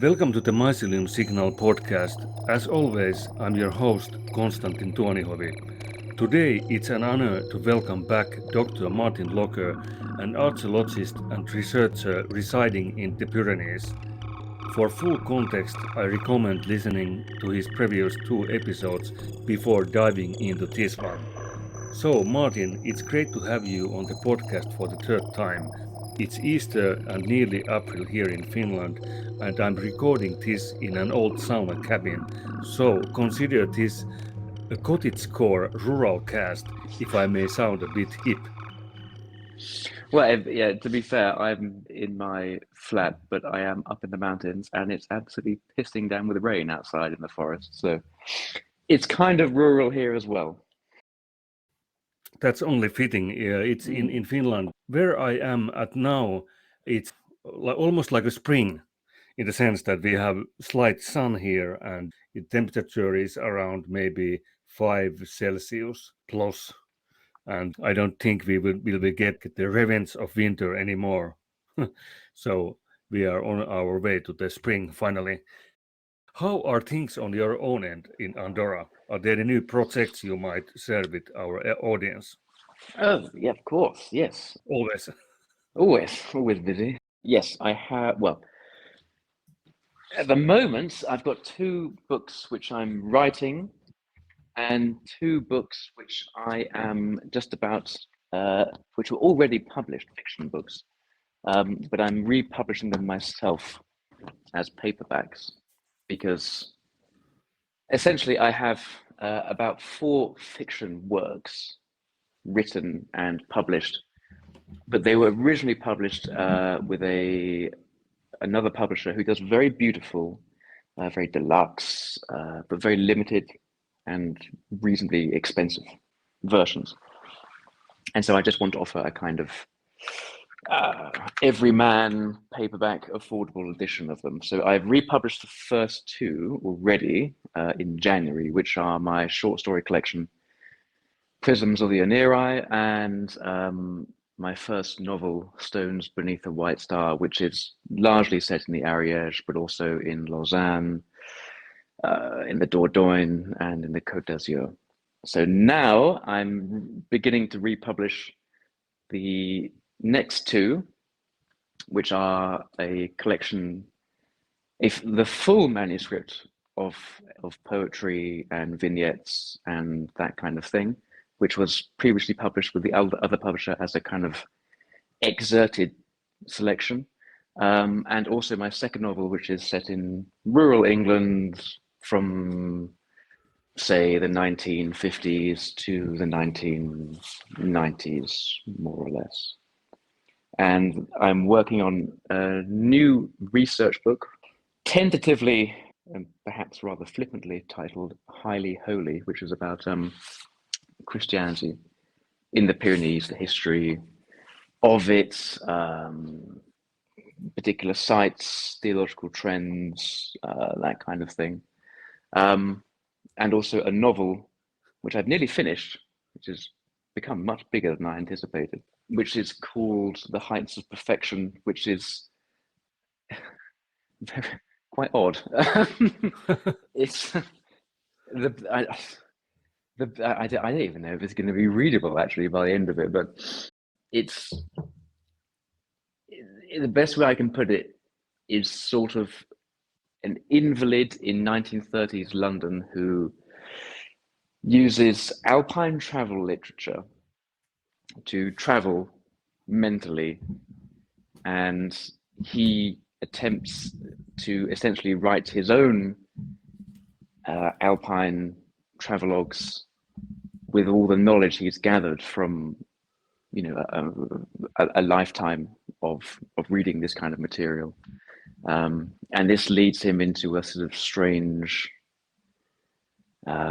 Welcome to the Mycelium Signal podcast. As always, I'm your host, Konstantin. Today, it's an honor to welcome back Dr. Martin Locker, an archaeologist and researcher residing in the Pyrenees. For full context, I recommend listening to his previous two episodes before diving into this one. So, Martin, it's great to have you on the podcast for the third time. It's Easter and nearly April here in Finland, and I'm recording this in an old sauna cabin. So, consider this a cottagecore rural cast, if I may sound a bit hip. Well, yeah, to be fair, I'm in my flat, but I am up in the mountains and it's absolutely pissing down with rain outside in the forest. So it's kind of rural here as well. That's only fitting. It's in Finland. Where I am at now, it's almost like a spring in the sense that we have slight sun here and the temperature is around maybe 5 Celsius plus. And I don't think we will get the revenge of winter anymore. So we are on our way to the spring finally. How are things on your own end in Andorra? Are there any new projects you might share with our audience? Oh, yeah, of course. Yes. Always. Always busy. Yes, I have. Well, at the moment, I've got two books which I'm writing and two books which I am just about, which were already published, fiction books, but I'm republishing them myself as paperbacks because essentially I have about 4 fiction works written and published, but they were originally published with another publisher who does very beautiful, very deluxe, but very limited and reasonably expensive versions. And so I just want to offer a kind of everyman paperback affordable edition of them. So I've republished the first 2 already in January, which are my short story collection, Prisms of the Oniri, and my first novel, Stones Beneath a White Star, which is largely set in the Ariège, but also in Lausanne, in the Dordogne, and in the Côte d'Azur. So now I'm beginning to republish the next 2, which are a collection, the full manuscript of poetry and vignettes and that kind of thing, which was previously published with the other publisher as a kind of excerpted selection. And also my second novel, which is set in rural England from, say, the 1950s to the 1990s, more or less. And I'm working on a new research book, tentatively and perhaps rather flippantly titled Highly Holy, which is about Christianity in the Pyrenees, the history of its particular sites, theological trends, that kind of thing. And also a novel, which I've nearly finished, which has become much bigger than I anticipated, which is called The Heights of Perfection, which is quite odd. It's I don't even know if it's going to be readable actually by the end of it, but it's the best way I can put it is sort of an invalid in 1930s London who uses alpine travel literature to travel mentally, and he attempts to essentially write his own alpine travelogues with all the knowledge he's gathered from, you know, a lifetime of reading this kind of material. And this leads him into a sort of strange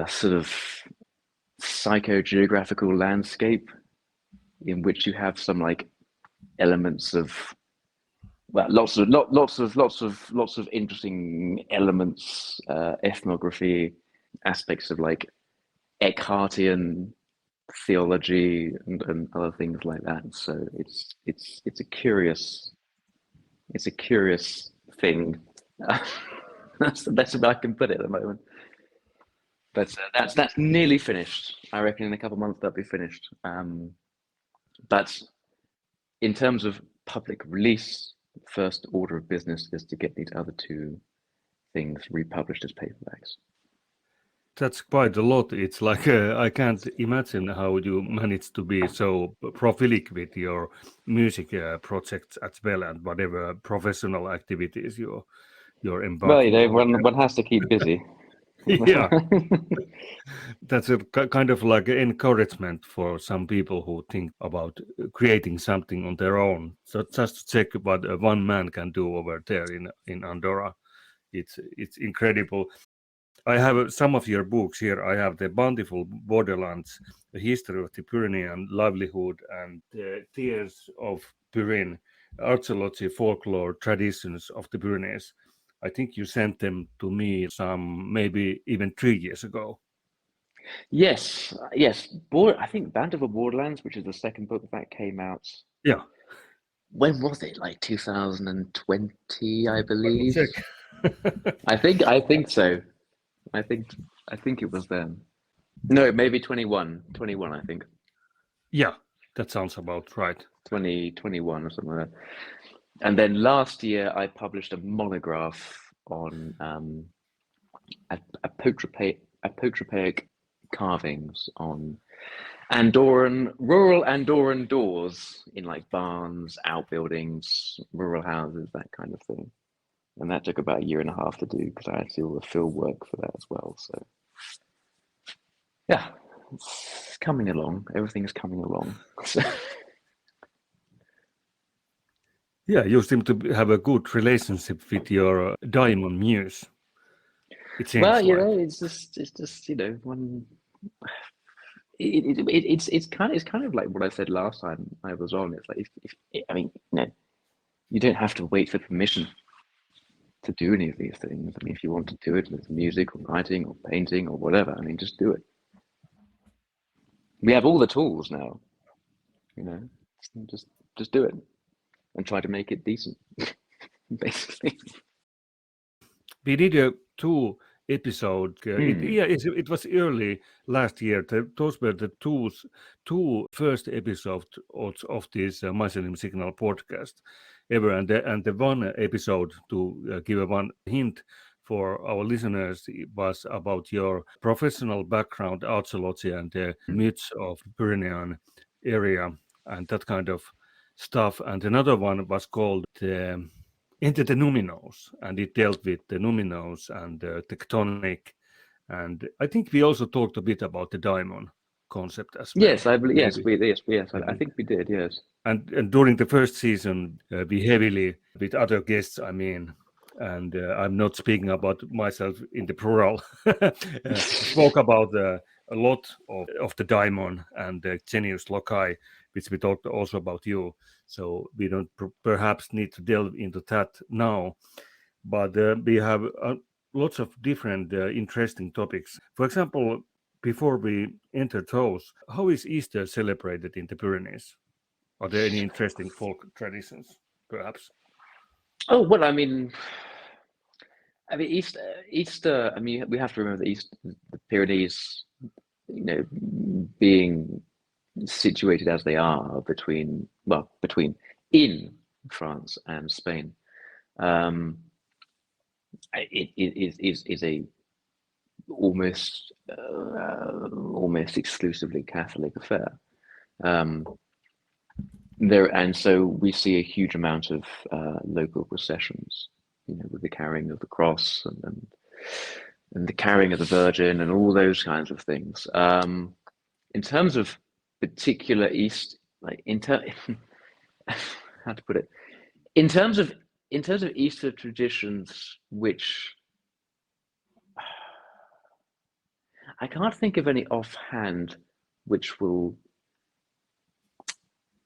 sort of psychogeographical landscape in which you have some like elements of, well, lots of interesting elements, ethnography, aspects of like Eckhartian theology and other things like that. So it's a curious thing. That's the best way I can put it at the moment. But that's nearly finished. I reckon in a couple of months that'll be finished. But in terms of public release, first order of business is to get these other two things republished as paperbacks. That's quite a lot. It's like I can't imagine how you manage to be so prolific with your music projects as well, and whatever professional activities you're Well, you embarking know, on. one has to keep busy. Yeah, that's a kind of like an encouragement for some people who think about creating something on their own. So just to check what one man can do over there in Andorra, it's incredible. I have some of your books here. I have The Bountiful Borderlands, The History of the Pyrenean Livelihood, and The Tears of Pyrenees, Archaeology, Folklore, Traditions of the Pyrenees. I think you sent them to me some maybe even 3 years ago. Yes. I think Bountiful Borderlands, which is the second book that came out. Yeah. When was it? Like 2020, I believe. Check. I think so. I think it was then. No, maybe 21, I think. Yeah, that sounds about right. 2021 or something like that. And then last year I published a monograph on apotropaic carvings on rural Andorran doors in like barns, outbuildings, rural houses, that kind of thing. And that took about a year and a half to do because I had to do all the field work for that as well. So yeah, it's coming along. Everything's coming along. Yeah, you seem to have a good relationship with your diamond muse. It seems well, you like. know, it's just you know, one. It's kind of like what I said last time I was on. It's like if I mean, you know, you don't have to wait for permission to do any of these things. I mean, if you want to do it with music or writing or painting or whatever, I mean, just do it. We have all the tools now, you know, just do it and try to make it decent, basically. We did a 2 episode. It was early last year. Those were the two first episodes of this Mycelium Signal podcast ever, and the one episode to give one hint for our listeners was about your professional background, archaeology, and the myths of Pyrenean area and that kind of stuff. And another one was called Into the Numinos, and it dealt with the Numinos and tectonic. And I think we also talked a bit about the diamond concept as well. Yes, I believe. Yes, I think we did. Yes. And during the first season, we heavily, with other guests, I mean, and I'm not speaking about myself in the plural, spoke about a lot of the diamond and the genius loci, which we talked also about you. So we don't perhaps need to delve into that now, but we have lots of different interesting topics. For example, before we enter those, how is Easter celebrated in the Pyrenees? Are there any interesting folk traditions, perhaps? Oh well, I mean, Easter. I mean, we have to remember that the Pyrenees, you know, being situated as they are between in France and Spain, it is a almost exclusively Catholic affair. And so we see a huge amount of local processions, you know, with the carrying of the cross and the carrying of the Virgin and all those kinds of things. In terms of particular how to put it, in terms of Easter traditions, which I can't think of any offhand, which will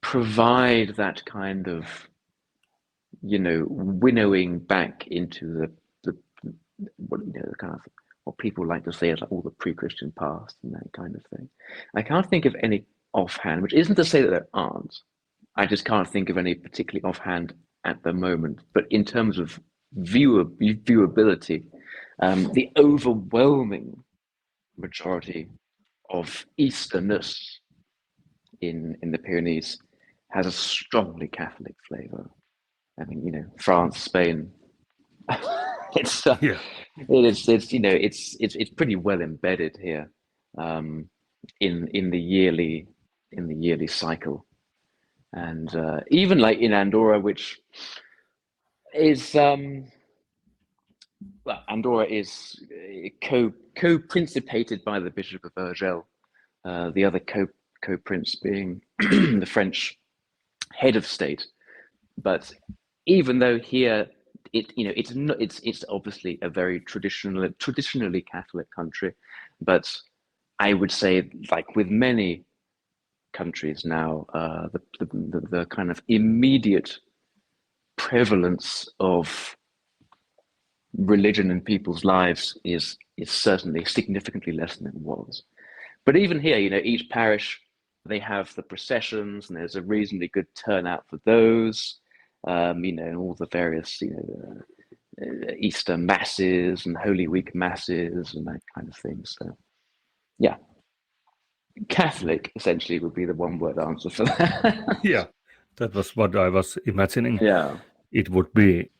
provide that kind of, you know, winnowing back into the what, you know, the kind of what people like to say is like all the pre-Christian past and that kind of thing. I can't think of any offhand, which isn't to say that there aren't. I just can't think of any particularly offhand at the moment. But in terms of viewability, the overwhelming majority of Easterness in the Pyrenees has a strongly Catholic flavor. I mean, you know, France, Spain. it's Yeah. it's pretty well embedded here, in the yearly cycle, and even like in Andorra, which is well, Andorra is co-principated by the Bishop of Urgell, the other co-prince being the French head of state. But even though here it's obviously a very traditionally Catholic country, but I would say, like with many countries now, the kind of immediate prevalence of religion in people's lives is certainly significantly less than it was. But even here, you know, each parish, they have the processions, and there's a reasonably good turnout for those. You know, and all the various, you know, Easter masses and Holy Week masses and that kind of thing. So, yeah, Catholic essentially would be the one-word answer for that. Yeah, that was what I was imagining Yeah. it would be.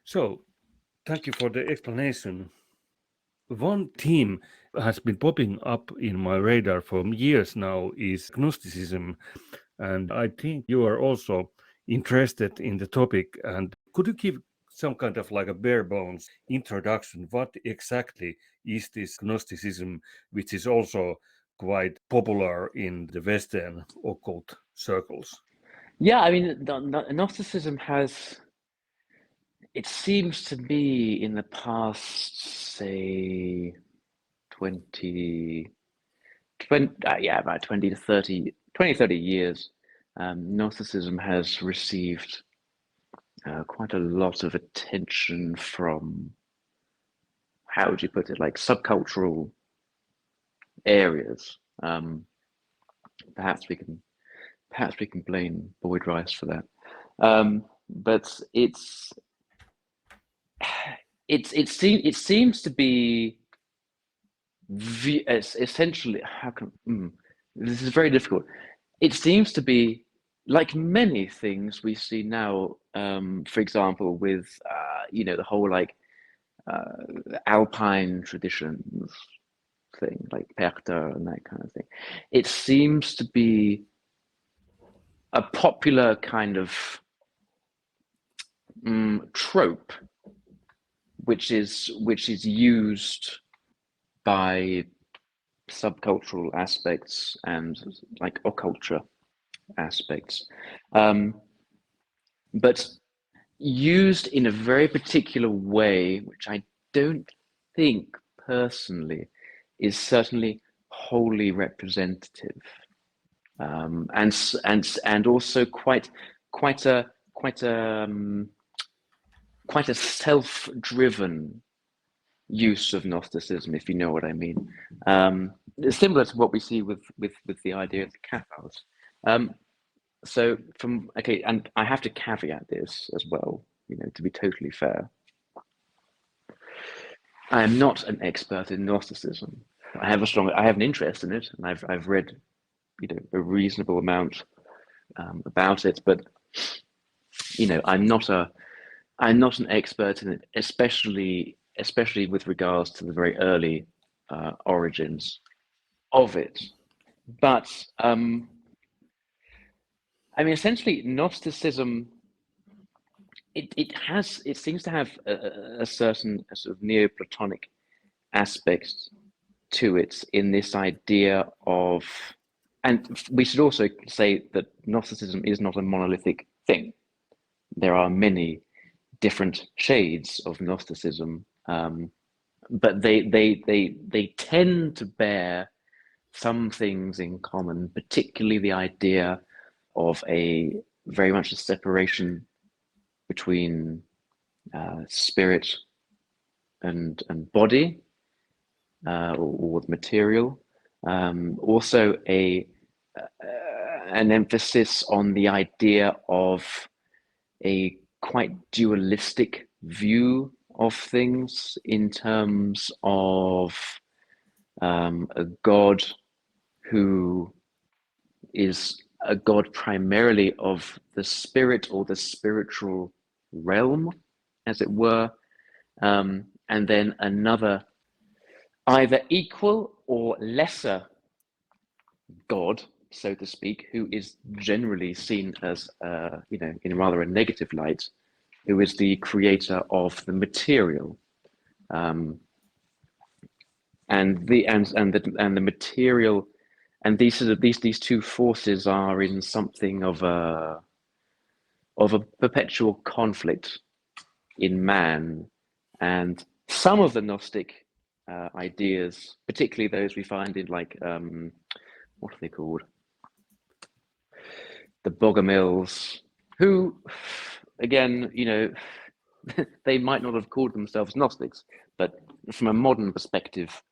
So, thank you for the explanation. One theme has been popping up in my radar for years now is Gnosticism, and I think you are also interested in the topic. And could you give some kind of like a bare bones introduction? What exactly is this Gnosticism, which is also quite popular in the Western occult circles? Yeah, I mean, Gnosticism has, it seems to me, in the past, say, 20, about 20 to 30 years, Gnosticism has received quite a lot of attention from, how would you put it, like subcultural areas. Perhaps we can blame Boyd Rice for that. But it seems to be essentially, this is very difficult. It seems to be like many things we see now, for example, with you know, the whole like Alpine traditions thing, like Perter and that kind of thing. It seems to be a popular kind of trope, which is used by subcultural aspects and like occulture aspects, but used in a very particular way, which I don't think personally is certainly wholly representative, and also quite a self-driven use of Gnosticism, if you know what I mean. Similar to what we see with the idea of the Cathars. So and I have to caveat this as well, you know, to be totally fair. I am not an expert in Gnosticism. I have an interest in it, and I've read, you know, a reasonable amount about it, but you know, I'm not an expert in it, especially with regards to the very early origins of it. But I mean, essentially, Gnosticism, it seems to have a certain sort of Neoplatonic aspect to it, in this idea of, and we should also say that Gnosticism is not a monolithic thing. There are many different shades of Gnosticism, but they tend to bear some things in common, particularly the idea of a very much a separation between spirit and body, or material. Also an emphasis on the idea of a quite dualistic view of things in terms of a God who is a God primarily of the spirit or the spiritual realm, as it were, and then another either equal or lesser God, so to speak, who is generally seen as, in rather a negative light, who is the creator of the material, and the material, and these two forces are in something of a perpetual conflict in man, and some of the Gnostic ideas, particularly those we find in what are they called? The Bogomils, who, again, they might not have called themselves Gnostics, but from a modern perspective,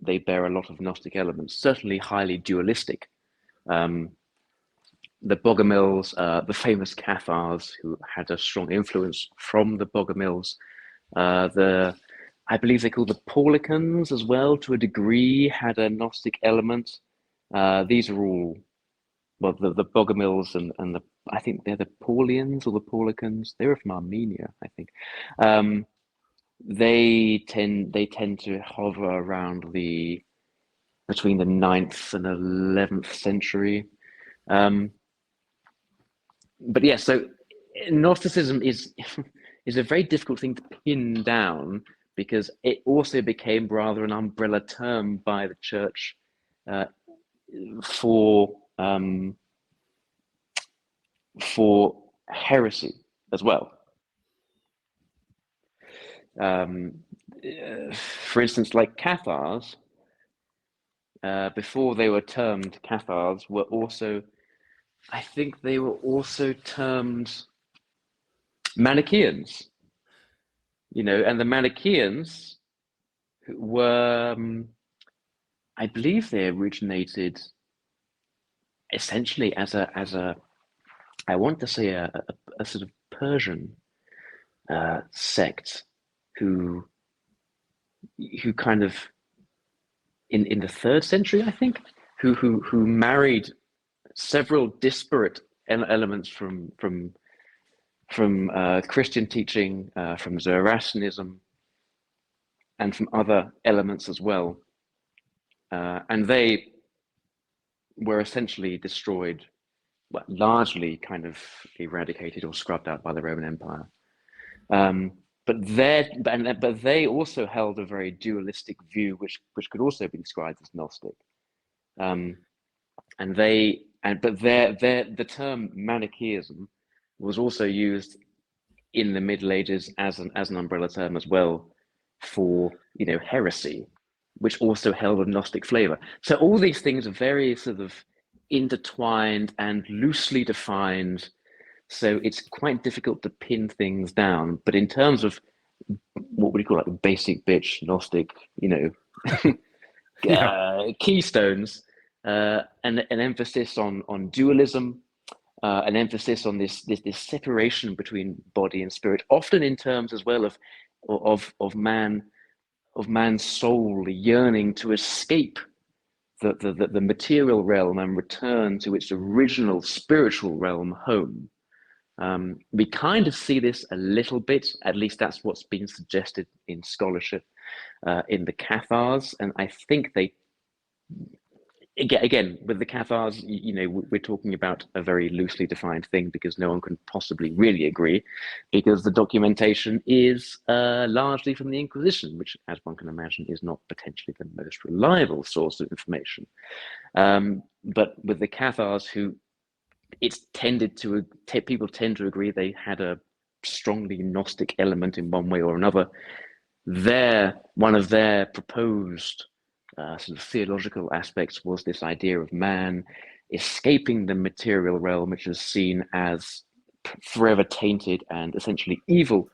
they bear a lot of Gnostic elements, certainly highly dualistic. The Bogomils, the famous Cathars, who had a strong influence from the Bogomils, I believe they called the Paulicans as well, to a degree, had a Gnostic element. These are all, well, the Bogomils and I think they're the Paulians or the Paulicans. They were from Armenia, I think. They tend to hover around between the 9th and 11th century. But yeah, so Gnosticism is a very difficult thing to pin down, because it also became rather an umbrella term by the church for heresy as well. For instance, like Cathars, before they were termed Cathars, were also, I think they were also termed Manichaeans, and the Manichaeans were, I believe they originated essentially as a I want to say a sort of Persian sect who kind of in the 3rd century, I think, who married several disparate elements from Christian teaching, from Zoroastrianism, and from other elements as well, and they were essentially destroyed, well, largely kind of eradicated or scrubbed out by the Roman Empire. But they also held a very dualistic view, which could also be described as Gnostic. But the term Manichaeism was also used in the Middle Ages as an umbrella term as well for heresy, which also held a Gnostic flavor. So all these things are very sort of intertwined and loosely defined. So it's quite difficult to pin things down. But in terms of what would you call like the basic bitch Gnostic, keystones, an emphasis on dualism, an emphasis on this separation between body and spirit, often in terms as well of man's soul yearning to escape the material realm and return to its original spiritual realm home. We kind of see this a little bit, at least that's what's been suggested in scholarship, in the Cathars, and I think they, again with the Cathars, we're talking about a very loosely defined thing, because no one can possibly really agree, because the documentation is largely from the Inquisition, which, as one can imagine, is not potentially the most reliable source of information. But with the Cathars, who people tend to agree they had a strongly Gnostic element in one way or another. One of their proposed sort of theological aspects was this idea of man escaping the material realm, which is seen as forever tainted and essentially evil,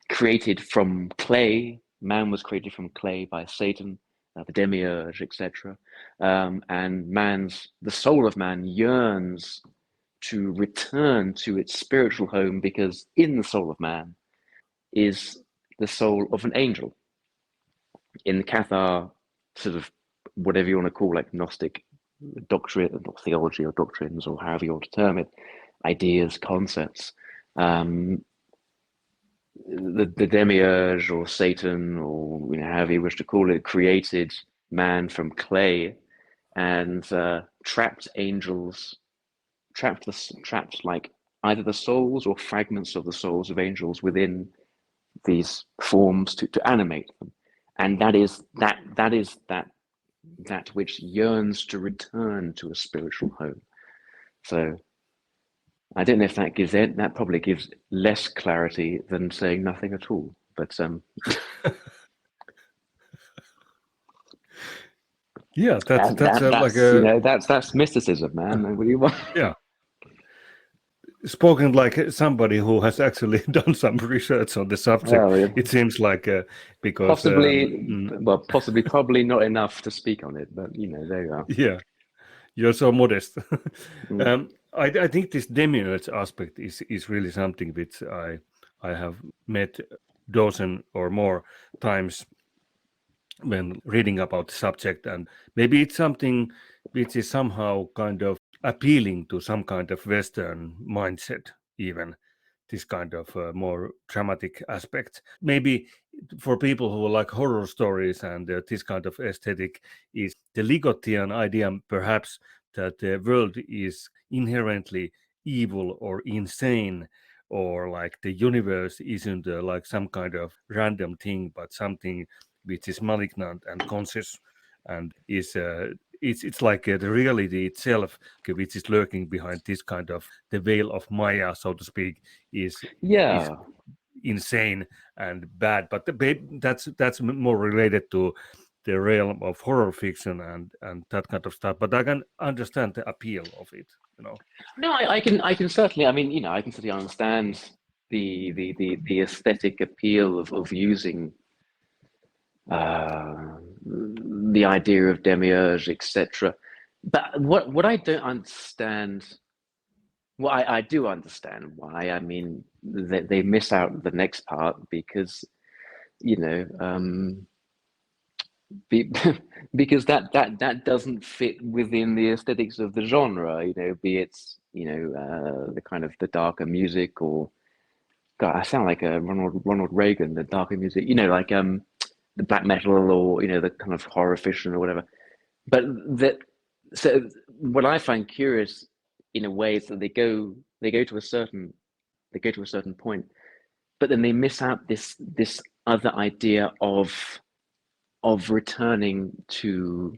created from clay. Man was created from clay by Satan, the demiurge, etc. And the soul of man yearns to return to its spiritual home, because in the soul of man is the soul of an angel. In the Cathar sort of whatever you want to call like Gnostic doctrine or theology or doctrines or however you want to term it, ideas, concepts, the demiurge or Satan or however you wish to call it created man from clay and trapped angels, trapped like either the souls or fragments of the souls of angels within these forms to animate them, and that is that which yearns to return to a spiritual home. So I don't know if that gives it. That probably gives less clarity than saying nothing at all. But yeah, that's that's mysticism, man. What do you want? Yeah. Spoken like somebody who has actually done some research on the subject. Oh, yeah. It seems like because possibly, probably not enough to speak on it, but there you are. Yeah, you're so modest. I think this demiurge aspect is really something which I have met dozen or more times when reading about the subject, and maybe it's something which is somehow kind of appealing to some kind of Western mindset, even this kind of more dramatic aspect. Maybe for people who like horror stories and this kind of aesthetic is the Ligottian idea, perhaps, that the world is inherently evil or insane, or like the universe isn't like some kind of random thing, but something which is malignant and conscious, and is it's like the reality itself, which is lurking behind this kind of the veil of Maya, so to speak, is insane and bad. But that's more related to the realm of horror fiction and that kind of stuff. But I can understand the appeal of it. No, I can certainly. I mean, I can certainly understand the aesthetic appeal of using the idea of demiurge, etc. But what I don't understand, well, I do understand why. I mean, they miss out the next part because, because that doesn't fit within the aesthetics of the genre. Be it the kind of the darker music or, God, I sound like a Ronald Reagan, the darker music. Like the black metal or the kind of horror fiction or whatever. But so what I find curious in a way is that they go to a certain point, but then they miss out this other idea of returning to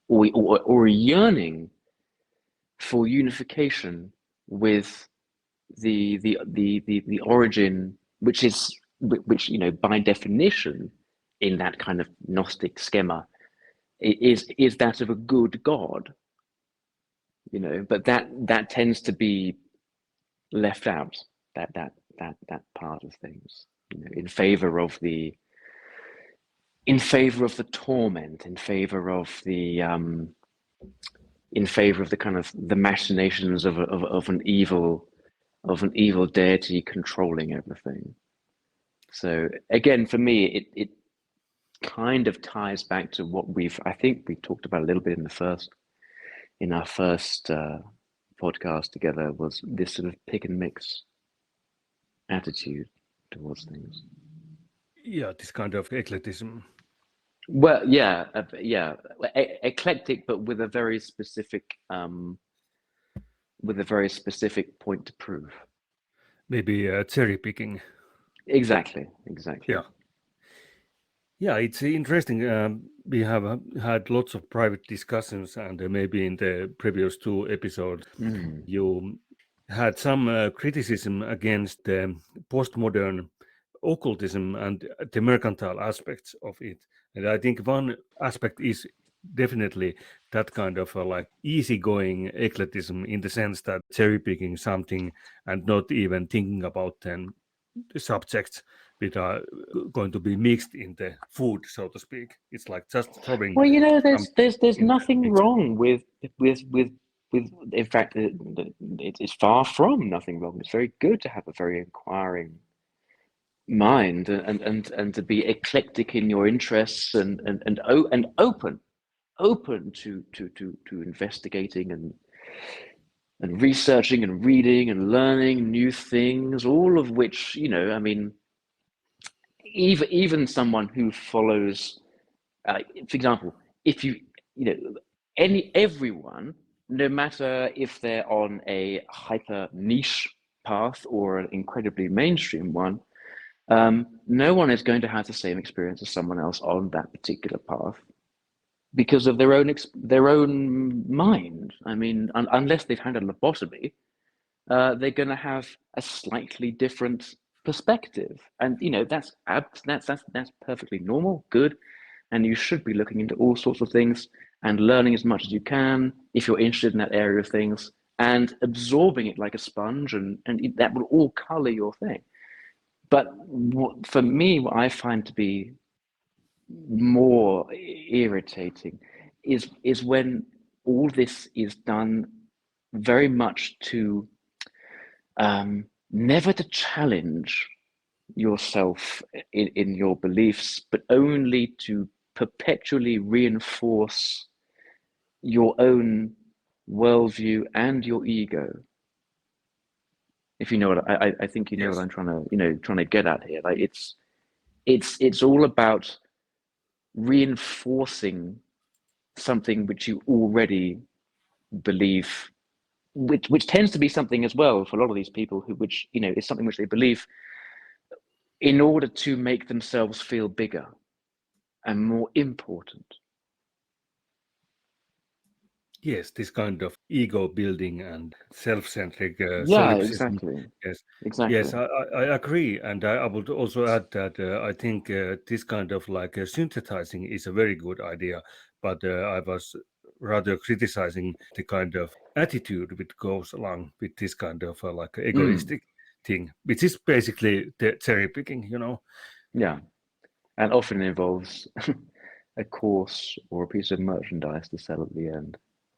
or yearning for unification with the origin, which by definition in that kind of Gnostic schema is that of a good God, but that tends to be left out, that part of things, in favor of the torment, in favor of the kind of the machinations of an evil deity controlling everything. So again, for me, it kind of ties back to what I think we talked about a little bit in our first podcast together, was this sort of pick and mix attitude towards things. Yeah, this kind of eclecticism. Well, yeah, eclectic, but with a very specific point to prove. Maybe cherry picking. Exactly. Yeah, it's interesting. We have had lots of private discussions, and maybe in the previous 2 episodes, you had some criticism against the postmodern occultism and the mercantile aspects of it. And I think one aspect is definitely that kind of like easygoing eclecticism, in the sense that cherry picking something and not even thinking about then the subjects which are going to be mixed in the food, so to speak. It's like just throwing. Well, there's nothing wrong with. In fact, it's far from nothing wrong. It's very good to have a very inquiring mind, and to be eclectic in your interests, and open to investigating and researching and reading and learning new things, all of which, I mean, even someone who follows, for example, if everyone, no matter if they're on a hyper niche path or an incredibly mainstream one, no one is going to have the same experience as someone else on that particular path because of their own mind. I mean, unless they've had a lobotomy, they're going to have a slightly different perspective, and that's perfectly normal, good, and you should be looking into all sorts of things and learning as much as you can if you're interested in that area of things, and absorbing it like a sponge, and that will all color your thing. But for me, what I find to be more irritating is when all this is done very much to never to challenge yourself in your beliefs, but only to perpetually reinforce your own worldview and your ego. If you know what I think you know Yes. what I'm trying to get at here. Like it's all about reinforcing something which you already believe, which tends to be something as well for a lot of these people which is something which they believe in order to make themselves feel bigger and more important. Yes, this kind of ego building and self-centric Yeah, solipsism. exactly. Yes, Exactly. yes, I agree, and I would also add that I think this kind of like synthesizing is a very good idea, but I was rather criticizing the kind of attitude which goes along with this kind of like egoistic thing, which is basically the cherry picking. Yeah, and often involves a course or a piece of merchandise to sell at the end.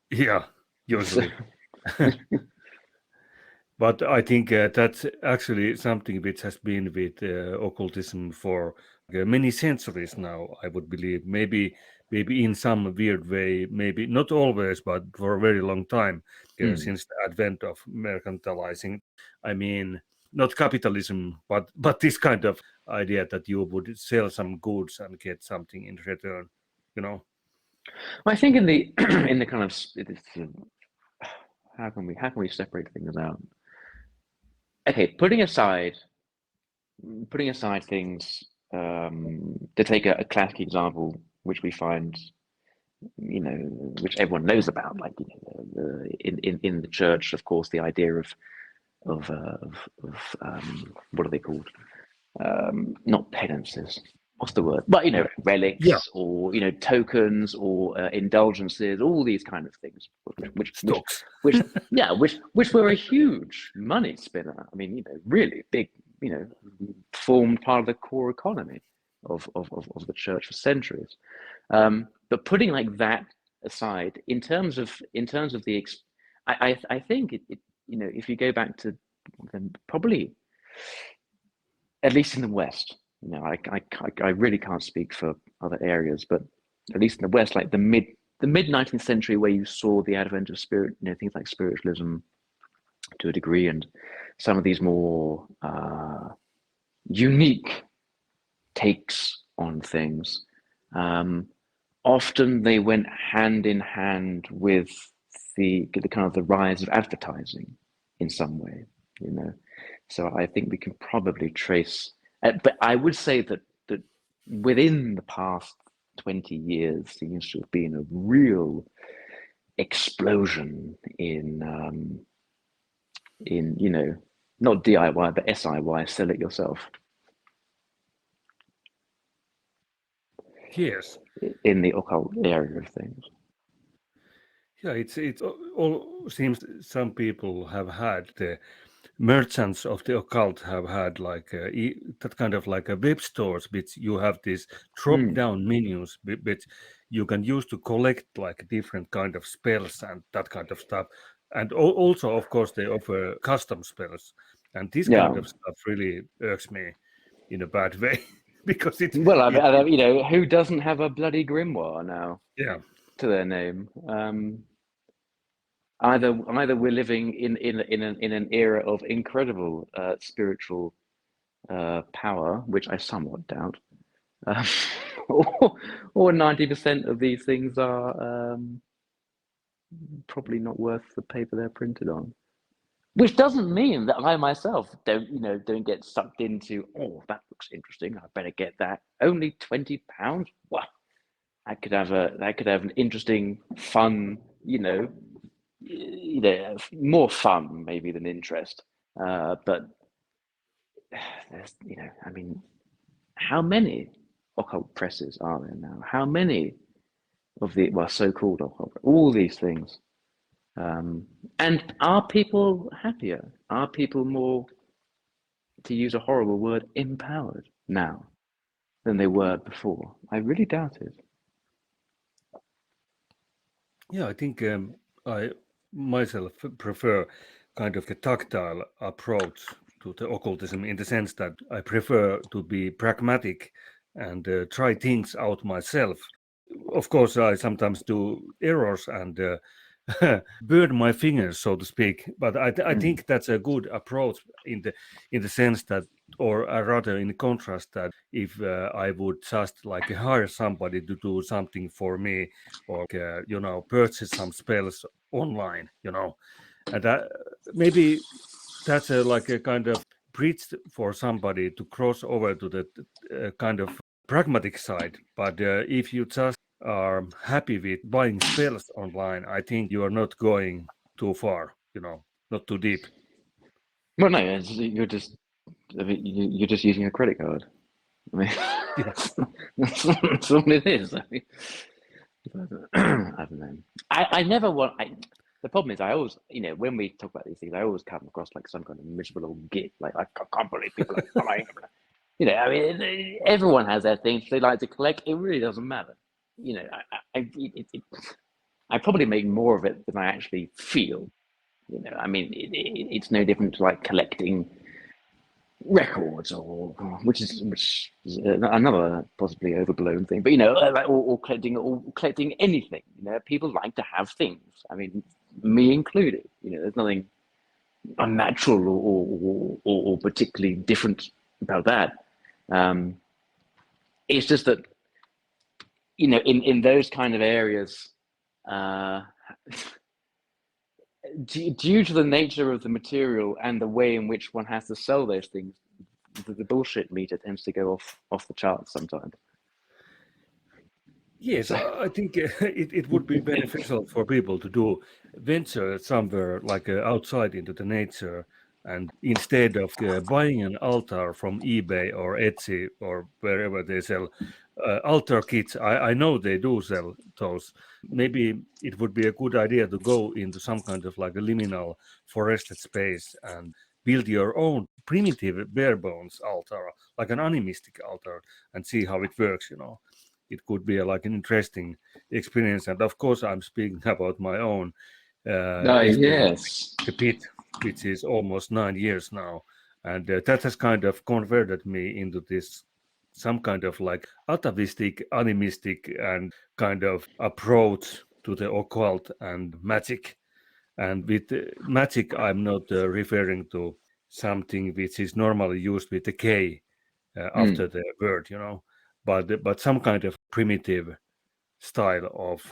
Yeah, usually. But I think that's actually something which has been with occultism for many centuries now, I would believe. Maybe in some weird way, maybe not always, but for a very long time, since the advent of mercantilizing. I mean, not capitalism, but this kind of idea that you would sell some goods and get something in return, you know? Well, I think in the in the kind of how can we separate things out? Okay, putting aside things, to take a classic example, which we find, which everyone knows about, like in the church, of course, the idea of what are they called? Not penances. What's the word? But Yeah, relics, or tokens, or indulgences, all these kind of things, stocks. which were a huge money spinner. I mean, really big, formed part of the core economy of the church for centuries. But putting like that aside, in terms of I think if you go back to then probably, at least in the West, I really can't speak for other areas, but at least in the West, like the mid 19th century, where you saw the advent of spirit, things like spiritualism to a degree, and some of these more unique takes on things. Often they went hand in hand with the kind of the rise of advertising in some way, So I think we can probably trace, but I would say that within the past 20 years seems to have been a real explosion in not DIY but SIY, sell it yourself, Yes. in the occult area of things. Yeah, it all seems some people have had the merchants of the occult have had like that kind of like a web stores which you have these drop down menus which you can use to collect like different kind of spells and that kind of stuff, and also of course they offer custom spells, and this kind Yeah. of stuff really irks me. in a bad way because Well, who doesn't have a bloody grimoire now yeah. to their name? Either we're living in an era of incredible spiritual power, which I somewhat doubt, or 90% of these things are probably not worth the paper they're printed on. Which doesn't mean that I myself don't get sucked into, oh, that looks interesting, I better get that. Only £20? Well, I could have an interesting, fun, more fun maybe than interest. But there's, I mean, how many occult presses are there now? How many of the so-called occult, all these things? And are people happier? Are people more, to use a horrible word, empowered now than they were before? I really doubt it. Yeah, I think I myself prefer kind of the tactile approach to the occultism in the sense that I prefer to be pragmatic and try things out myself. Of course, I sometimes do errors and burn my fingers, so to speak. But I think that's a good approach in the sense that, or rather in contrast, that if I would just like hire somebody to do something for me, or purchase some spells online, and that maybe that's like a kind of bridge for somebody to cross over to the kind of pragmatic side. But if you just are happy with buying spells online, I think you are not going too far, not too deep. Well, no, you're just using a credit card. I mean, Yeah. that's all it is. I mean, I don't know. I never want. The problem is, I always, when we talk about these things, I always come across like some kind of miserable old git. Like, I can't believe people are buying. I mean, everyone has their things they like to collect. It really doesn't matter. I probably make more of it than I actually feel. I mean, it's no different to like collecting records, or which is another possibly overblown thing. But or collecting anything. People like to have things. I mean, me included. There's nothing unnatural or particularly different about that. It's just that in those kind of areas, due to the nature of the material and the way in which one has to sell those things, the bullshit meter tends to go off the charts sometimes. Yes, I think it would be beneficial for people to do venture somewhere like outside into the nature, and instead of buying an altar from eBay or Etsy or wherever they sell altar kits, I know they do sell those. Maybe it would be a good idea to go into some kind of like a liminal forested space and build your own primitive bare bones altar, like an animistic altar, and see how it works. It could be like an interesting experience. And of course, I'm speaking about my own experience, Yes. the pit, which is almost 9 years now. And that has kind of converted me into this some kind of like atavistic, animistic, and kind of approach to the occult and magic. And with magic, I'm not referring to something which is normally used with a K after the word, but some kind of primitive style of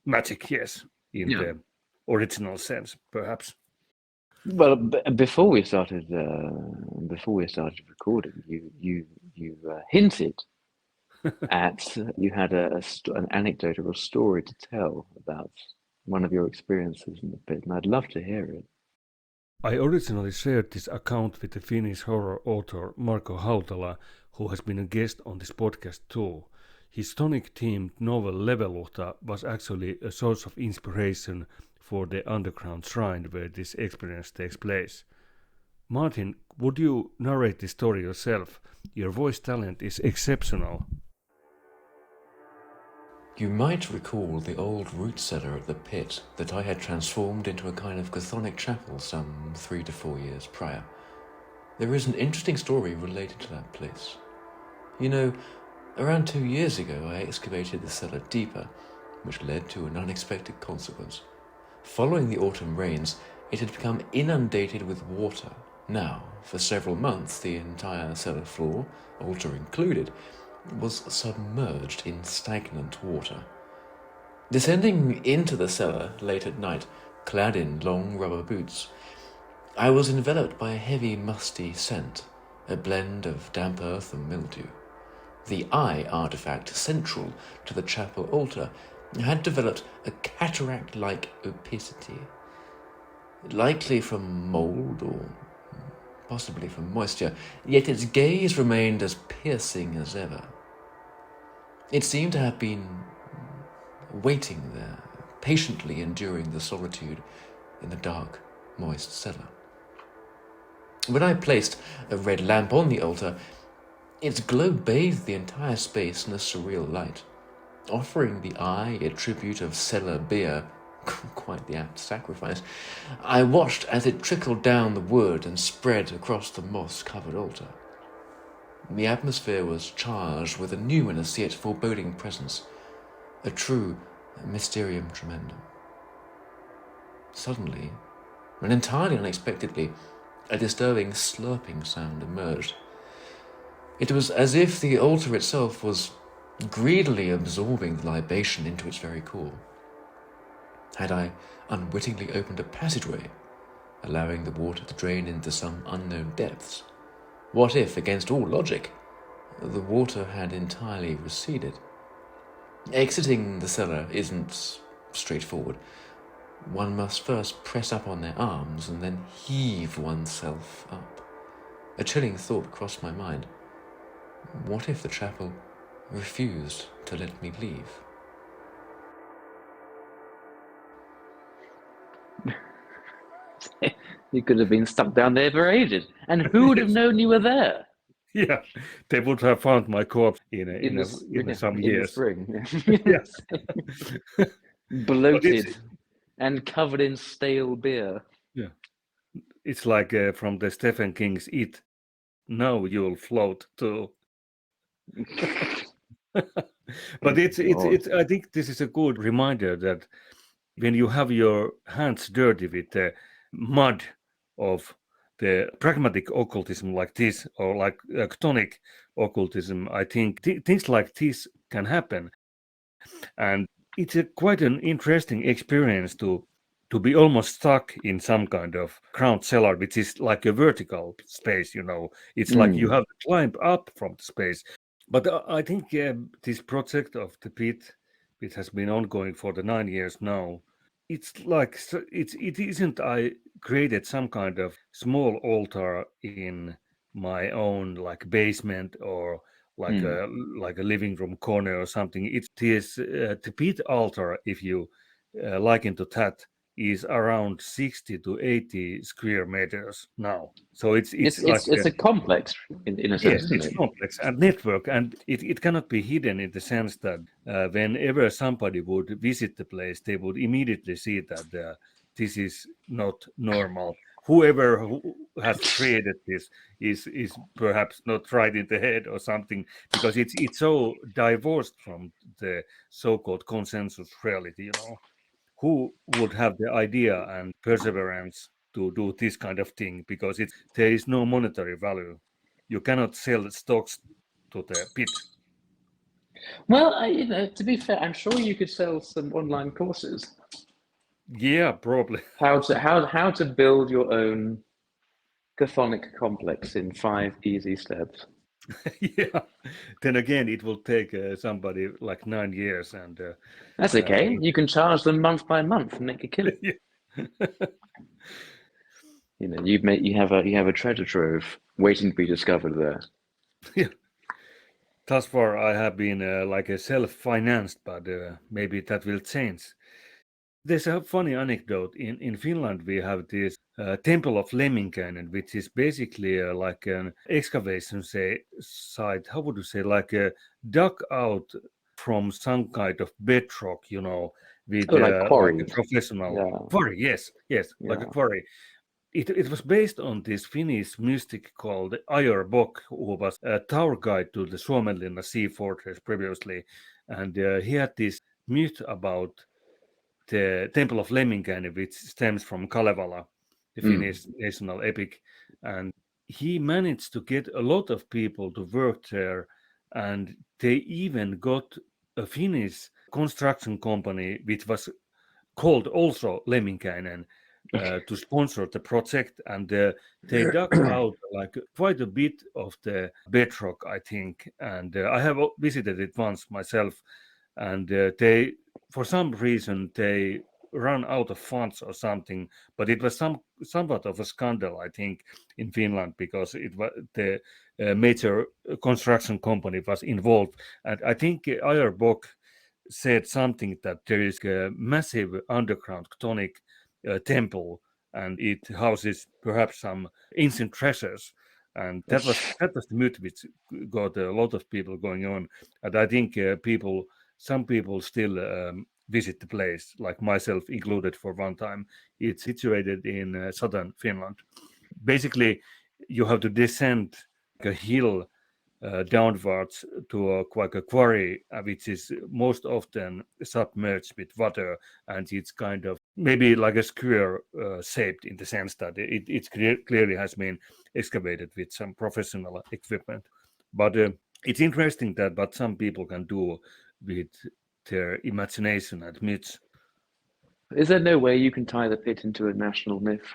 magic, yes, in the original sense, perhaps. Well, before we started recording, you hinted at you had an anecdote or a story to tell about one of your experiences in the pit, and I'd love to hear it. I originally shared this account with the Finnish horror author Marko Hautala, who has been a guest on this podcast too. His chthonic-themed novel Leveluhta was actually a source of inspiration for the underground shrine where this experience takes place. Martin, would you narrate this story yourself? Your voice talent is exceptional. You might recall the old root cellar at the pit that I had transformed into a kind of chthonic chapel some 3 to 4 years prior. There is an interesting story related to that place. You know, around 2 years ago, I excavated the cellar deeper, which led to an unexpected consequence. Following the autumn rains, it had become inundated with water. Now, for several months, the entire cellar floor, altar included, was submerged in stagnant water. Descending into the cellar late at night, clad in long rubber boots, I was enveloped by a heavy, musty scent, a blend of damp earth and mildew. The eye artifact central to the chapel altar had developed a cataract-like opacity, likely from mould or possibly from moisture, yet its gaze remained as piercing as ever. It seemed to have been waiting there, patiently enduring the solitude in the dark, moist cellar. When I placed a red lamp on the altar, its glow bathed the entire space in a surreal light, offering the eye a tribute of cellar beer, quite the apt sacrifice. I watched as it trickled down the wood and spread across the moss-covered altar. The atmosphere was charged with a numinous yet foreboding presence, a true mysterium tremendum. Suddenly, and entirely unexpectedly, a disturbing slurping sound emerged. It was as if the altar itself was greedily absorbing the libation into its very core. Had I unwittingly opened a passageway, allowing the water to drain into some unknown depths? What if, against all logic, the water had entirely receded? Exiting the cellar isn't straightforward. One must first press up on their arms and then heave oneself up. A chilling thought crossed my mind. What if the chapel refused to let me leave? You could have been stuck down there for ages. And who would have known you were there? Yeah, they would have found my corpse in some years. In the spring. Yeah. Bloated and covered in stale beer. Yeah. It's like from the Stephen King's It. Now you'll float too. But it's I think this is a good reminder that when you have your hands dirty with the mud of the pragmatic occultism like this, or like chthonic occultism, I think things like this can happen. And it's quite an interesting experience to be almost stuck in some kind of ground cellar, which is like a vertical space, It's like you have to climb up from the space. But I think this project of the pit, which has been ongoing for the 9 years now, it's like it isn't I created some kind of small altar in my own like basement or like a living room corner or something. It is the pit altar, if you liken to that, is around 60 to 80 square meters now. So it's a complex in a sense. Yes, it's complex and network, and it cannot be hidden in the sense that whenever somebody would visit the place, they would immediately see that this is not normal. Whoever has created this is perhaps not right in the head or something, because it's so divorced from the so-called consensus reality. Who would have the idea and perseverance to do this kind of thing, because there is no monetary value. You cannot sell stocks to the pit. Well, to be fair, I'm sure you could sell some online courses. Yeah, probably. How to build your own chthonic complex in 5 easy steps. Yeah. Then again, it will take somebody like 9 years, and that's okay. You can charge them month by month and make a killing. Yeah. You have a treasure trove waiting to be discovered there. Yeah. Thus far, I have been like a self-financed, but maybe that will change. There's a funny anecdote. In Finland, we have this temple of Lemminkäinen, which is basically like an excavation site. How would you say? Like a dug out from some kind of bedrock, with like quarry. like a professional quarry. Yes, like a quarry. it was based on this Finnish mystic called Ior Bock, who was a tour guide to the Suomenlinna sea fortress previously. And he had this myth about the Temple of Lemminkäinen, which stems from Kalevala, the Finnish national epic. And he managed to get a lot of people to work there. And they even got a Finnish construction company, which was called also Lemminkäinen, to sponsor the project, and they dug out like quite a bit of the bedrock, I think, and I have visited it once myself, and they, for some reason, they run out of funds or something, but it was somewhat of a scandal, I think, in Finland, because it was the major construction company was involved, and I think Ior Bock said something that there is a massive underground chthonic temple, and it houses perhaps some ancient treasures, and that was the myth which got a lot of people going on, and I think some people still visit the place, like myself included for one time. It's situated in southern Finland. Basically, you have to descend a hill downwards to a quarry, which is most often submerged with water, and it's kind of maybe like a square shaped in the sense that it clearly has been excavated with some professional equipment. But it's interesting that what some people can do with their imagination and myths. Is there no way you can tie the pit into a national myth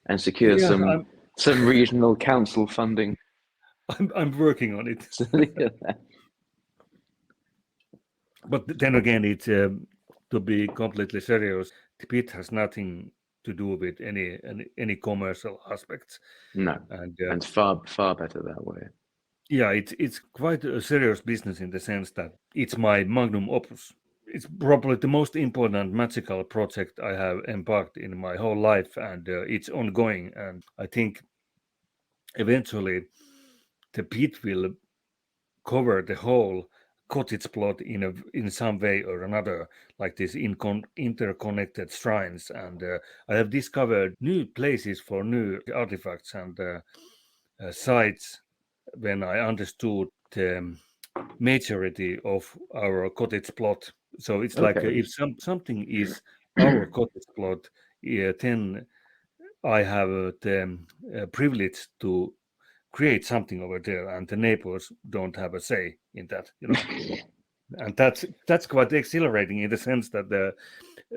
and secure some regional council funding? I'm working on it. But then again, it's to be completely serious, the pit has nothing to do with any commercial aspects. No, and far better that way. Yeah, it's quite a serious business in the sense that it's my magnum opus. It's probably the most important magical project I have embarked in my whole life, and it's ongoing. And I think eventually the pit will cover the whole cottage plot in some way or another, like these interconnected shrines. And I have discovered new places for new artifacts and sites when I understood the majority of our cottage plot. So it's like if something is our cottage plot, then I have the privilege to create something over there, and the neighbors don't have a say in that, and that's quite exhilarating in the sense that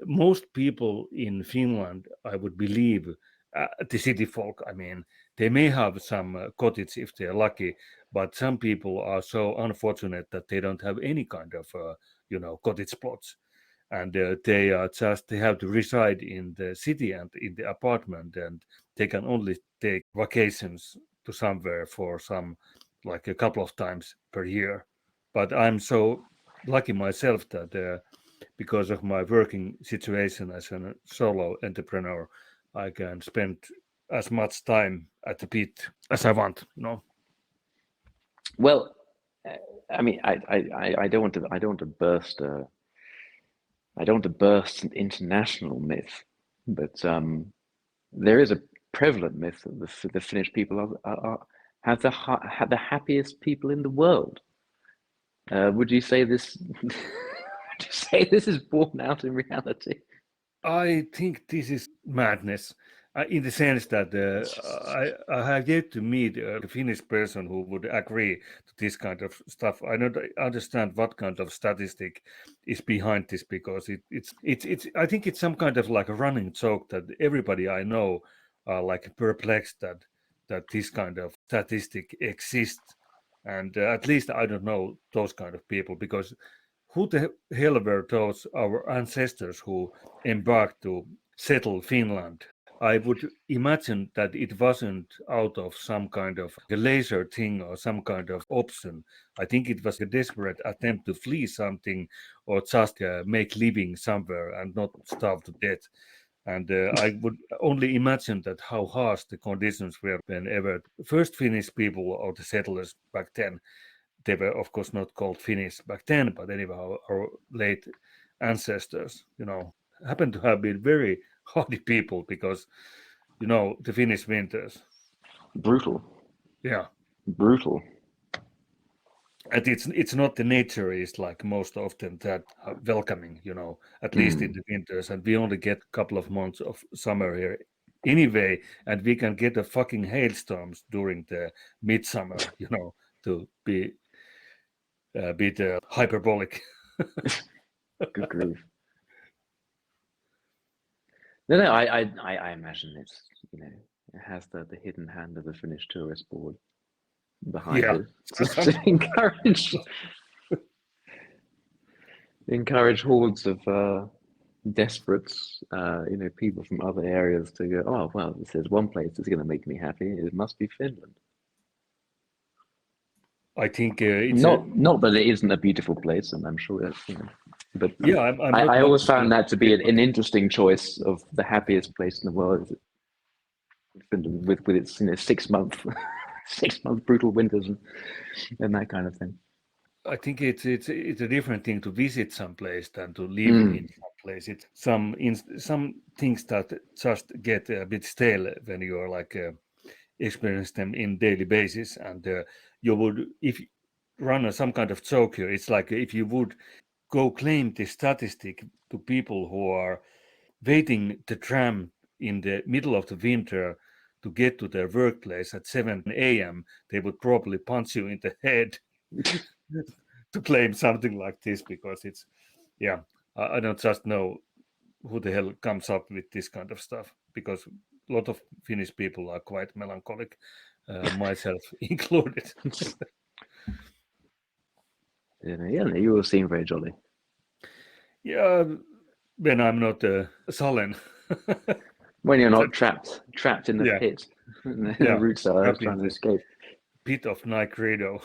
most people in Finland, I would believe, the city folk, I mean, they may have some cottage if they're lucky, but some people are so unfortunate that they don't have any kind of cottage plots, and they have to reside in the city and in the apartment, and they can only take vacations to somewhere for like a couple of times per year. But I'm so lucky myself that because of my working situation as a solo entrepreneur, I can spend as much time at the pit as I want. Well, I mean, I don't want to burst an international myth, but there is a prevalent myth that the Finnish people have the happiest people in the world. Would you say this? Would you say this is borne out in reality? I think this is madness, in the sense that I have yet to meet a Finnish person who would agree to this kind of stuff. I don't understand what kind of statistic is behind this, because it's I think it's some kind of like a running joke that everybody I know are like perplexed that this kind of statistic exists, and at least I don't know those kind of people, because who the hell were those our ancestors who embarked to settle Finland? I would imagine that it wasn't out of some kind of a laser thing or some kind of option. I think it was a desperate attempt to flee something, or just make living somewhere and not starve to death. And I would only imagine that how harsh the conditions were whenever first Finnish people or the settlers back then, they were of course not called Finnish back then, but anyway, our late ancestors, happen to have been very hardy people, because You know, the Finnish winters. Brutal. Yeah. Brutal. And it's not the nature is like most often that welcoming, you know, at least in the winters. And we only get a couple of months of summer here anyway, and we can get a fucking hailstorms during the midsummer, you know, to be a bit hyperbolic. Good grief. No, I imagine it's, you know, it has the hidden hand of the Finnish tourist board behind Yeah. it to encourage hordes of desperates, you know, people from other areas to go, oh, well, if there's one place that's going to make me happy, it must be Finland. I think it's not that it isn't a beautiful place, and I'm sure that's, you know, but yeah, I always found that to be an interesting choice of the happiest place in the world, Finland, with its, you know, 6 month brutal winters and that kind of thing. I think it's a different thing to visit some place than to live in some place. It's some things that just get a bit stale when you are like experience them in daily basis. And you would, if you run some kind of joke here, it's like if you would go claim the statistic to people who are waiting the tram in the middle of the winter to get to their workplace at 7 a.m., they would probably punch you in the head to claim something like this, because it's, yeah, I don't just know who the hell comes up with this kind of stuff, because a lot of Finnish people are quite melancholic, myself included. Yeah, you all seem very jolly. Yeah, when I'm not sullen. When you're not trapped in the Yeah. pit, and the Yeah, roots are trapped trying in to the escape. Pit of Nycredo.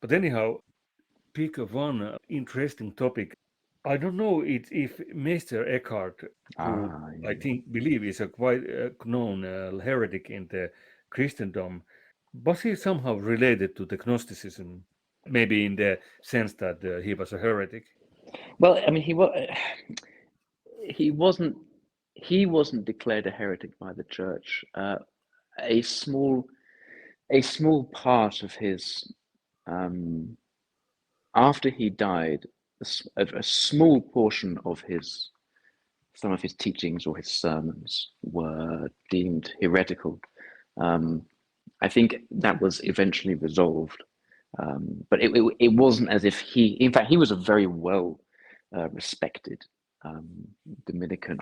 But anyhow, pick one interesting topic. I don't know if Meister Eckhart, who I believe is a quite known heretic in the Christendom, was he somehow related to the Gnosticism? Maybe in the sense that he was a heretic. Well, I mean, he wasn't declared a heretic by the church. A small part of his, after he died, a small portion of some of his teachings or his sermons were deemed heretical. I think that was eventually resolved, but it wasn't as if in fact, he was a very well respected Dominican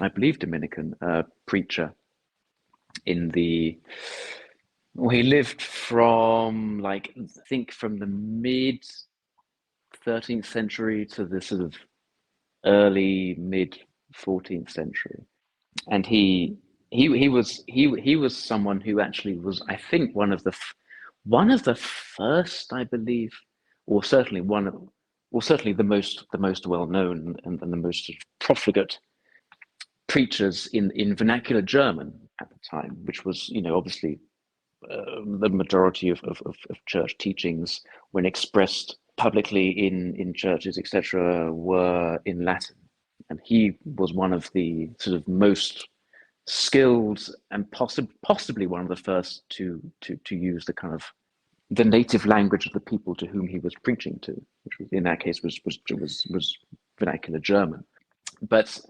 preacher in the. Well, he lived from, like, I think from the mid 13th century to the sort of early mid 14th century, and he was someone who actually was, I think, one of the first, I believe, or certainly the most well known and the most profligate preachers in vernacular German at the time, which was, you know, obviously the majority of church teachings, when expressed publicly in churches, etc., were in Latin, and he was one of the sort of most skilled and possibly one of the first to use the native language of the people to whom he was preaching to, which in that case was vernacular German. But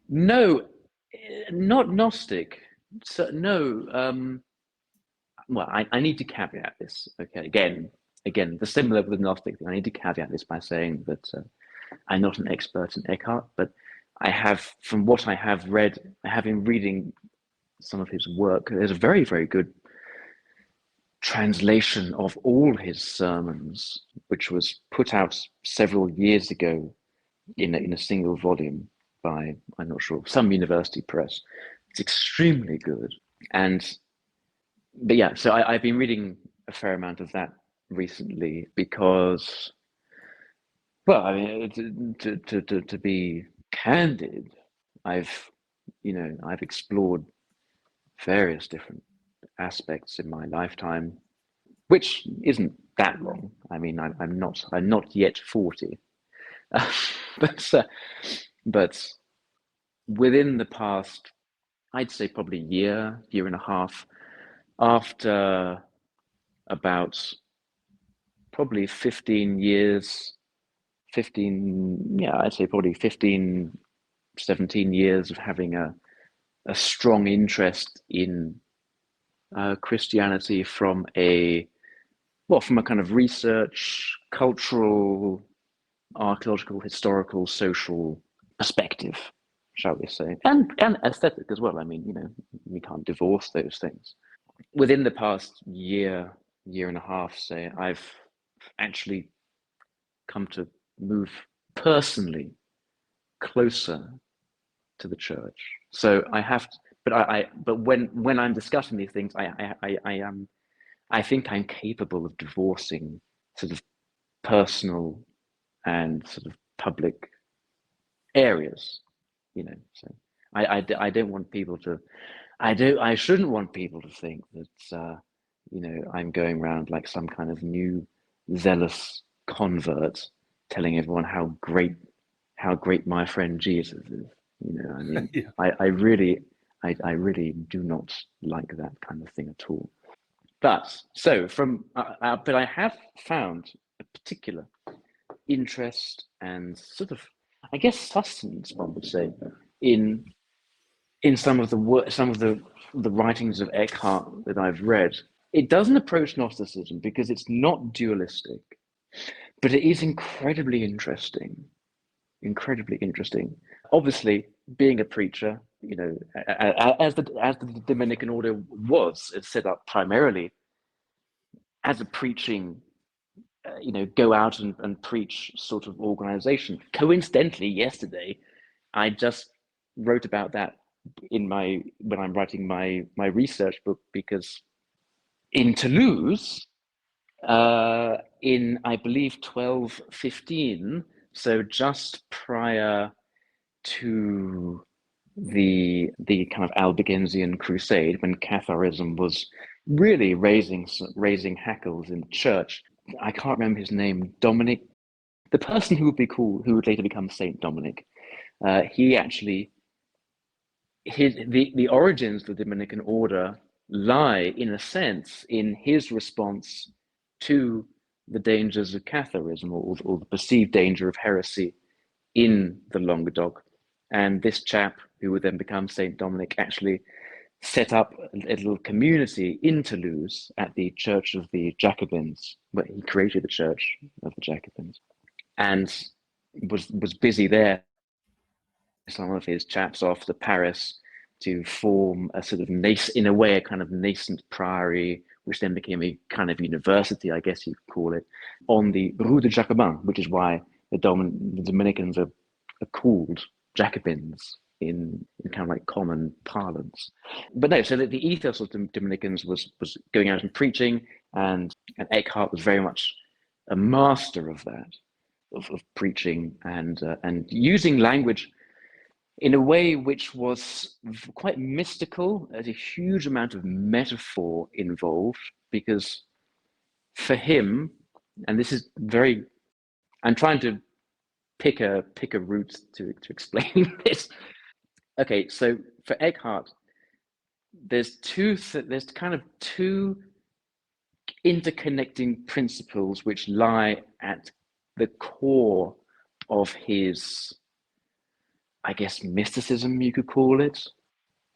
no, not Gnostic. So no. Well, I need to caveat this. Okay, again, the similar with the Gnostic thing. I need to caveat this by saying that I'm not an expert in Eckhart, but I have, from what I have read, I have been reading some of his work. There's a very, very good translation of all his sermons, which was put out several years ago in a single volume by, I'm not sure, some university press. It's extremely good. But yeah, so I've been reading a fair amount of that recently because, well, I mean, to be candid, I've explored various different aspects in my lifetime, which isn't that long. I mean, I'm not yet 40, but within the past, I'd say probably year and a half, after about probably 15 years, I'd say probably 15, 17 years of having a strong interest in Christianity from a kind of research, cultural, archaeological, historical, social perspective, shall we say, and aesthetic as well. I mean, we can't divorce those things. Within the past year and a half, say, I've actually come to move personally closer to the church. So I have to, but when I'm discussing these things, I think I'm capable of divorcing sort of personal and sort of public areas, So I don't want people to, I shouldn't want people to think that I'm going around like some kind of new zealous convert, telling everyone how great my friend Jesus is. I mean, Yeah. I really do not like that kind of thing at all. But so but I have found a particular interest and sort of, I guess, sustenance, one would say, in some of the writings of Eckhart that I've read. It doesn't approach Gnosticism because it's not dualistic, but it is incredibly interesting. Obviously, being a preacher, as the Dominican order was, it's set up primarily as a preaching, go out and preach sort of organization. Coincidentally, yesterday, I just wrote about that when I'm writing my research book, because in Toulouse, in I believe 1215, so just prior to the kind of Albigensian crusade, when Catharism was really raising hackles in the church. I can't remember his name. Dominic, the person who would later become Saint Dominic. He actually, the origins of the Dominican order lie, in a sense, in his response to the dangers of Catharism, or the perceived danger of heresy in the Languedoc. And this chap, who would then become Saint Dominic, actually set up a little community in Toulouse at the Church of the Jacobins, where he created the Church of the Jacobins, and was busy there. Some of his chaps off to Paris to form a sort of in a way, a kind of nascent priory, which then became a kind of university, I guess you could call it, on the Rue de Jacobin, which is why the Dominicans are called Jacobins in kind of like common parlance. But no, so the ethos of the Dominicans was going out and preaching, and Eckhart was very much a master of that, of preaching and using language in a way which was quite mystical. There's a huge amount of metaphor involved, because for him, and this is very, I'm trying to pick a route to explain this. Okay, so for Eckhart, there's kind of two interconnecting principles which lie at the core of his, I guess, mysticism, you could call it.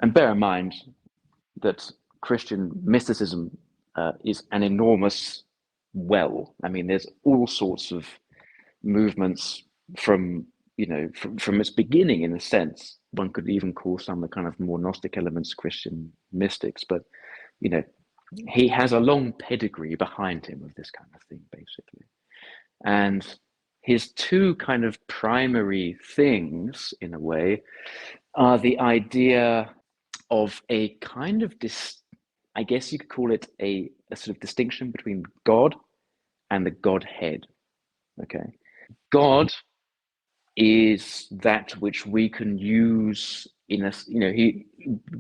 And bear in mind that Christian mysticism is an enormous well. I mean, there's all sorts of movements from its beginning. In a sense, one could even call some the kind of more Gnostic elements Christian mystics, but he has a long pedigree behind him of this kind of thing, basically. And his two kind of primary things, in a way, are the idea of a kind of I guess you could call it a sort of distinction between God and the Godhead. Okay, God is that which we can use in a,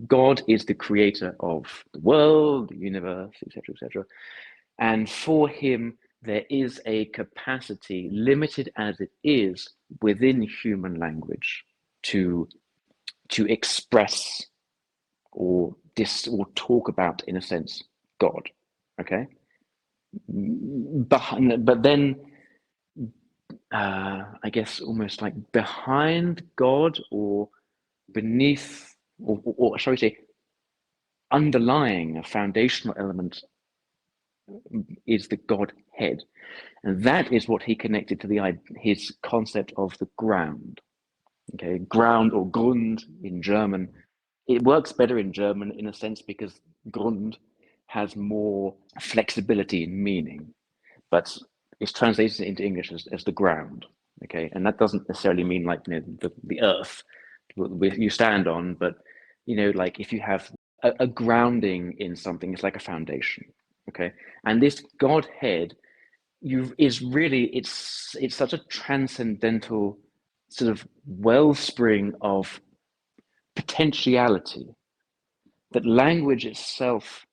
God is the creator of the world, the universe, etc., and for him there is a capacity, limited as it is within human language, to to express or talk about, in a sense, God. Okay, but then I guess almost like behind God or beneath, or shall we say, underlying a foundational element is the Godhead, and that is what he connected to his concept of the ground. Okay, ground or Grund in German. It works better in German in a sense because Grund has more flexibility in meaning, but it's translated into English as the ground. Okay, and that doesn't necessarily mean like, you know, the earth you stand on, but, you know, like if you have a grounding in something, it's like a foundation. Okay, and this Godhead is really, it's such a transcendental sort of wellspring of potentiality that language itself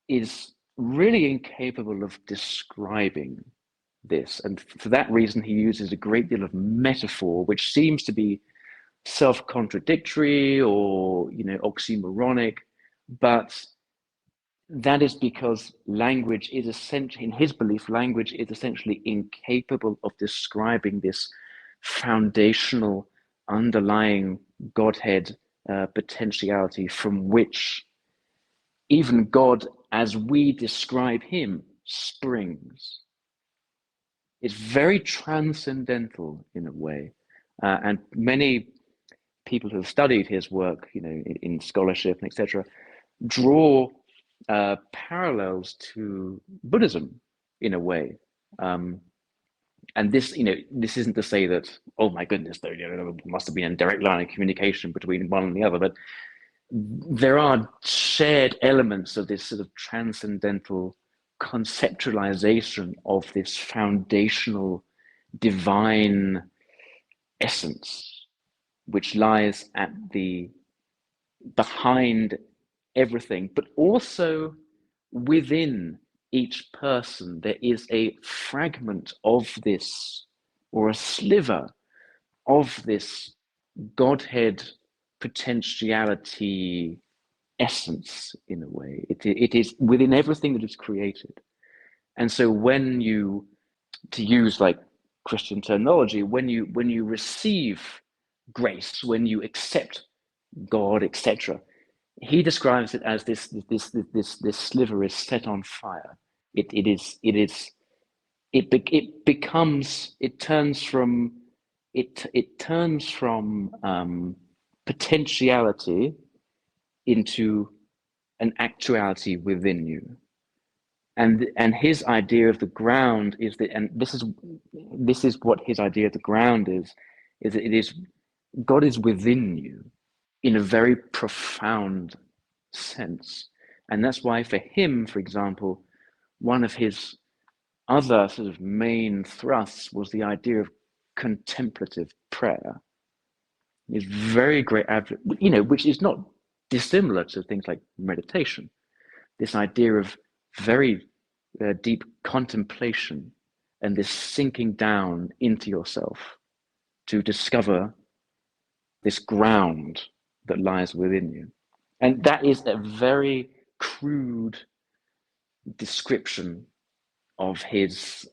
is really incapable of describing this. And for that reason, he uses a great deal of metaphor, which seems to be self-contradictory or, you know, oxymoronic, but that is because language is essentially, in his belief, language is essentially incapable of describing this foundational underlying Godhead potentiality from which even God, as we describe him, springs. It's very transcendental in a way, and many people who have studied his work, you know, in scholarship and etc., draw parallels to Buddhism in a way. And this, you know, this isn't to say that, oh my goodness, there, you know, must have been a direct line of communication between one and the other, but there are shared elements of this sort of transcendental conceptualization of this foundational divine essence, which lies at the behind everything, but also within each person there is a fragment of this, or a sliver of this Godhead potentiality essence in a way. It is within everything that is created. And so when you, to use like Christian terminology, when you receive grace, when you accept God, etc., he describes it as this sliver is set on fire. It turns from potentiality into an actuality within you. And his idea of the ground is that, and this is what his idea of the ground is that it is, God is within you in a very profound sense. And that's why for him, for example, one of his other sort of main thrusts was the idea of contemplative prayer. He's very great advocate, you know, which is not dissimilar to things like meditation. This idea of very deep contemplation and this sinking down into yourself to discover this ground that lies within you. And that is a very crude description of his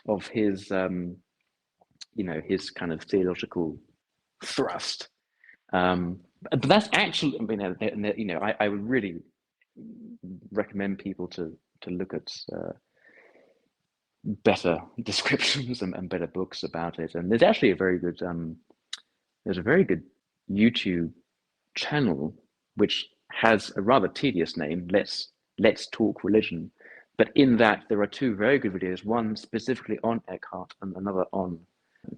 of his you know, his kind of theological thrust. But that's actually, I mean, you know, I would really recommend people to look at better descriptions and better books about it. And there's actually a very good YouTube channel which has a rather tedious name, Let's Talk Religion. But in that there are two very good videos, one specifically on Eckhart and another on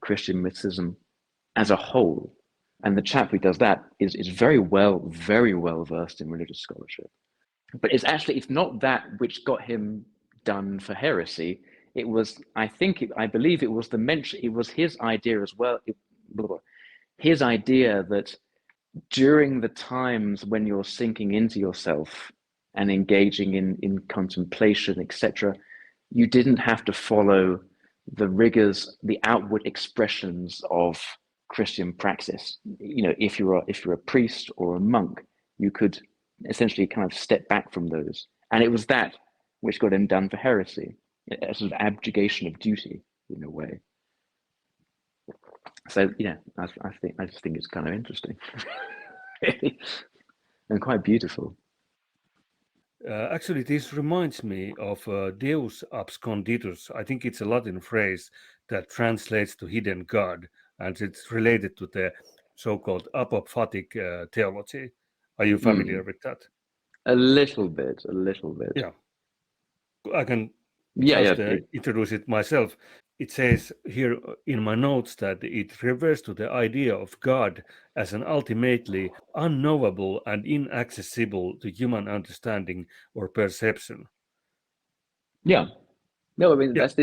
Christian mysticism as a whole. And the chap who does that is very well versed in religious scholarship. But it's not that which got him done for heresy. It was, I believe it was it was his idea as well. His idea that during the times when you're sinking into yourself and engaging in contemplation, etc., you didn't have to follow the rigors, the outward expressions of Christian praxis. If you're a priest or a monk, you could essentially kind of step back from those, and it was that which got him done for heresy, a sort of abjugation of duty in a way. So I just think it's kind of interesting and quite beautiful. Actually, this reminds me of Deus Absconditus. I think it's a Latin phrase that translates to hidden God, and it's related to the so-called apophatic theology. Are you familiar with that? A little bit. Yeah. I can Yeah, just introduce it myself. It says here in my notes that it refers to the idea of God as an ultimately unknowable and inaccessible to human understanding or perception. Yeah. No, I mean Yeah. this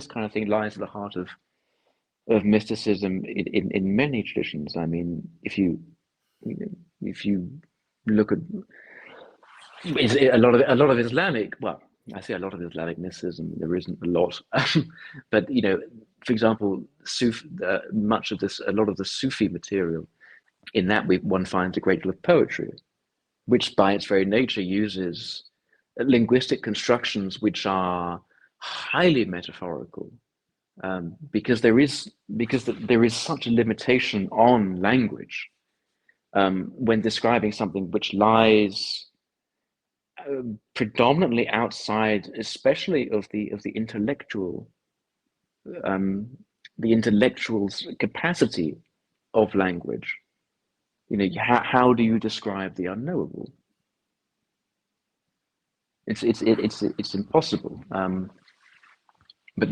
kind of thing lies at the heart of mysticism in many traditions. I mean, if you look at a lot of Islamic, well, I say a lot of Islamic mysticism, there isn't a lot, but for example, a lot of the Sufi material, in that one finds a great deal of poetry, which by its very nature uses linguistic constructions which are highly metaphorical, because there is such a limitation on language when describing something which lies predominantly outside, especially of the intellectual's capacity of language. How do you describe the unknowable? It's impossible. But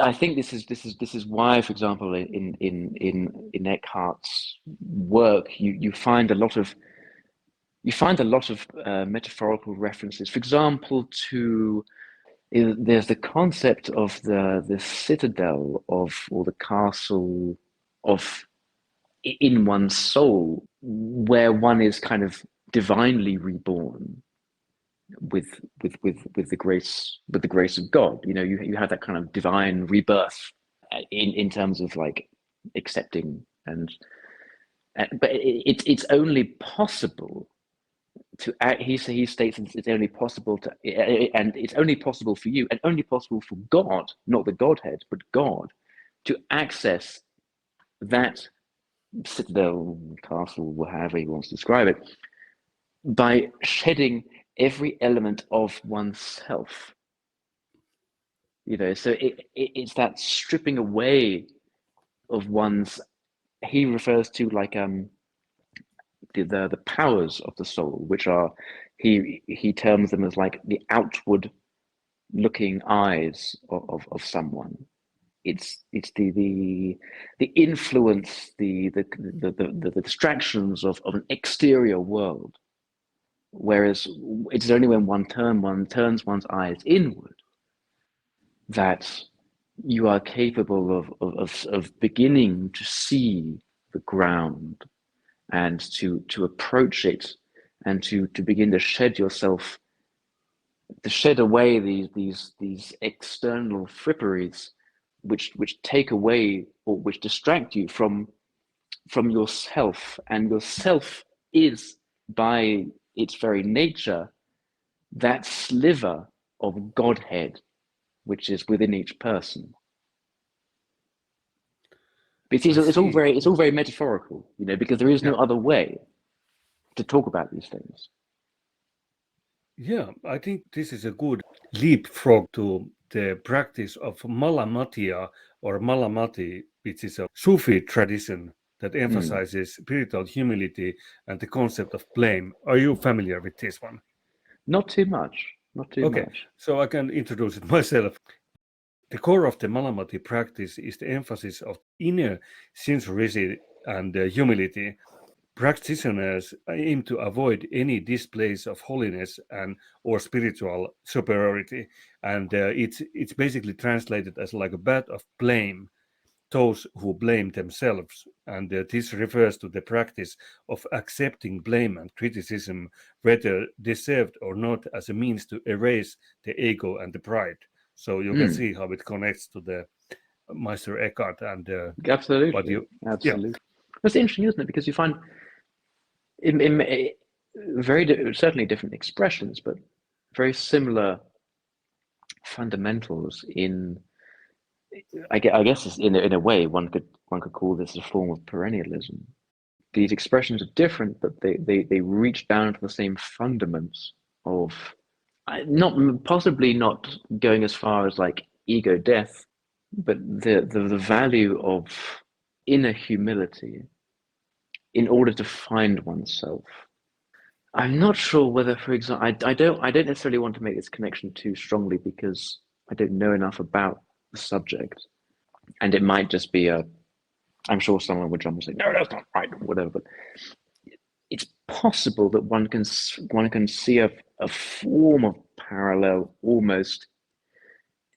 I think this is why, for example, in Eckhart's work, you find a lot of metaphorical references. For example, there's the concept of the citadel or the castle of in one's soul, where one is kind of divinely reborn with the grace of God. You have that kind of divine rebirth in terms of like accepting but it's only possible to act. He states it's only possible to, and it's only possible for you, and only possible for God, not the Godhead, but God, to access that citadel, castle, however he wants to describe it, by shedding every element of oneself. So it's that stripping away of one's. He refers to like the powers of the soul, which are he terms them as like the outward looking eyes of someone. It's the influence, the distractions of an exterior world. Whereas it's only when one turns one's eyes inward that you are capable of beginning to see the ground and to approach it, and to begin to shed away these external fripperies which take away or which distract you from yourself. And yourself is, by its very nature, that sliver of Godhead which is within each person. But it's all very metaphorical, because there is no other way to talk about these things. Yeah, I think this is a good leapfrog to the practice of Malamatia or Malamati, which is a Sufi tradition that emphasizes spiritual humility and the concept of blame. Are you familiar with this one? Not too much. Okay, so I can introduce it myself. The core of the Malamati practice is the emphasis of inner sincerity and humility. Practitioners aim to avoid any displays of holiness or spiritual superiority, and it's basically translated as like a bat of blame, those who blame themselves, and this refers to the practice of accepting blame and criticism, whether deserved or not, as a means to erase the ego and the pride. So you can see how it connects to the Meister Eckhart and Absolutely. but you, Absolutely. It's interesting, isn't it? Because you find in certainly different expressions, but very similar fundamentals in. I guess in a way one could call this a form of perennialism. These expressions are different, but they reach down to the same fundaments of possibly not going as far as like ego death, but the value of inner humility in order to find oneself. I'm not sure whether, for example, I don't necessarily want to make this connection too strongly because I don't know enough about the subject, and it might just be I'm sure someone would jump and say, no, that's not right, or whatever. But it's possible that one can see a form of parallel, almost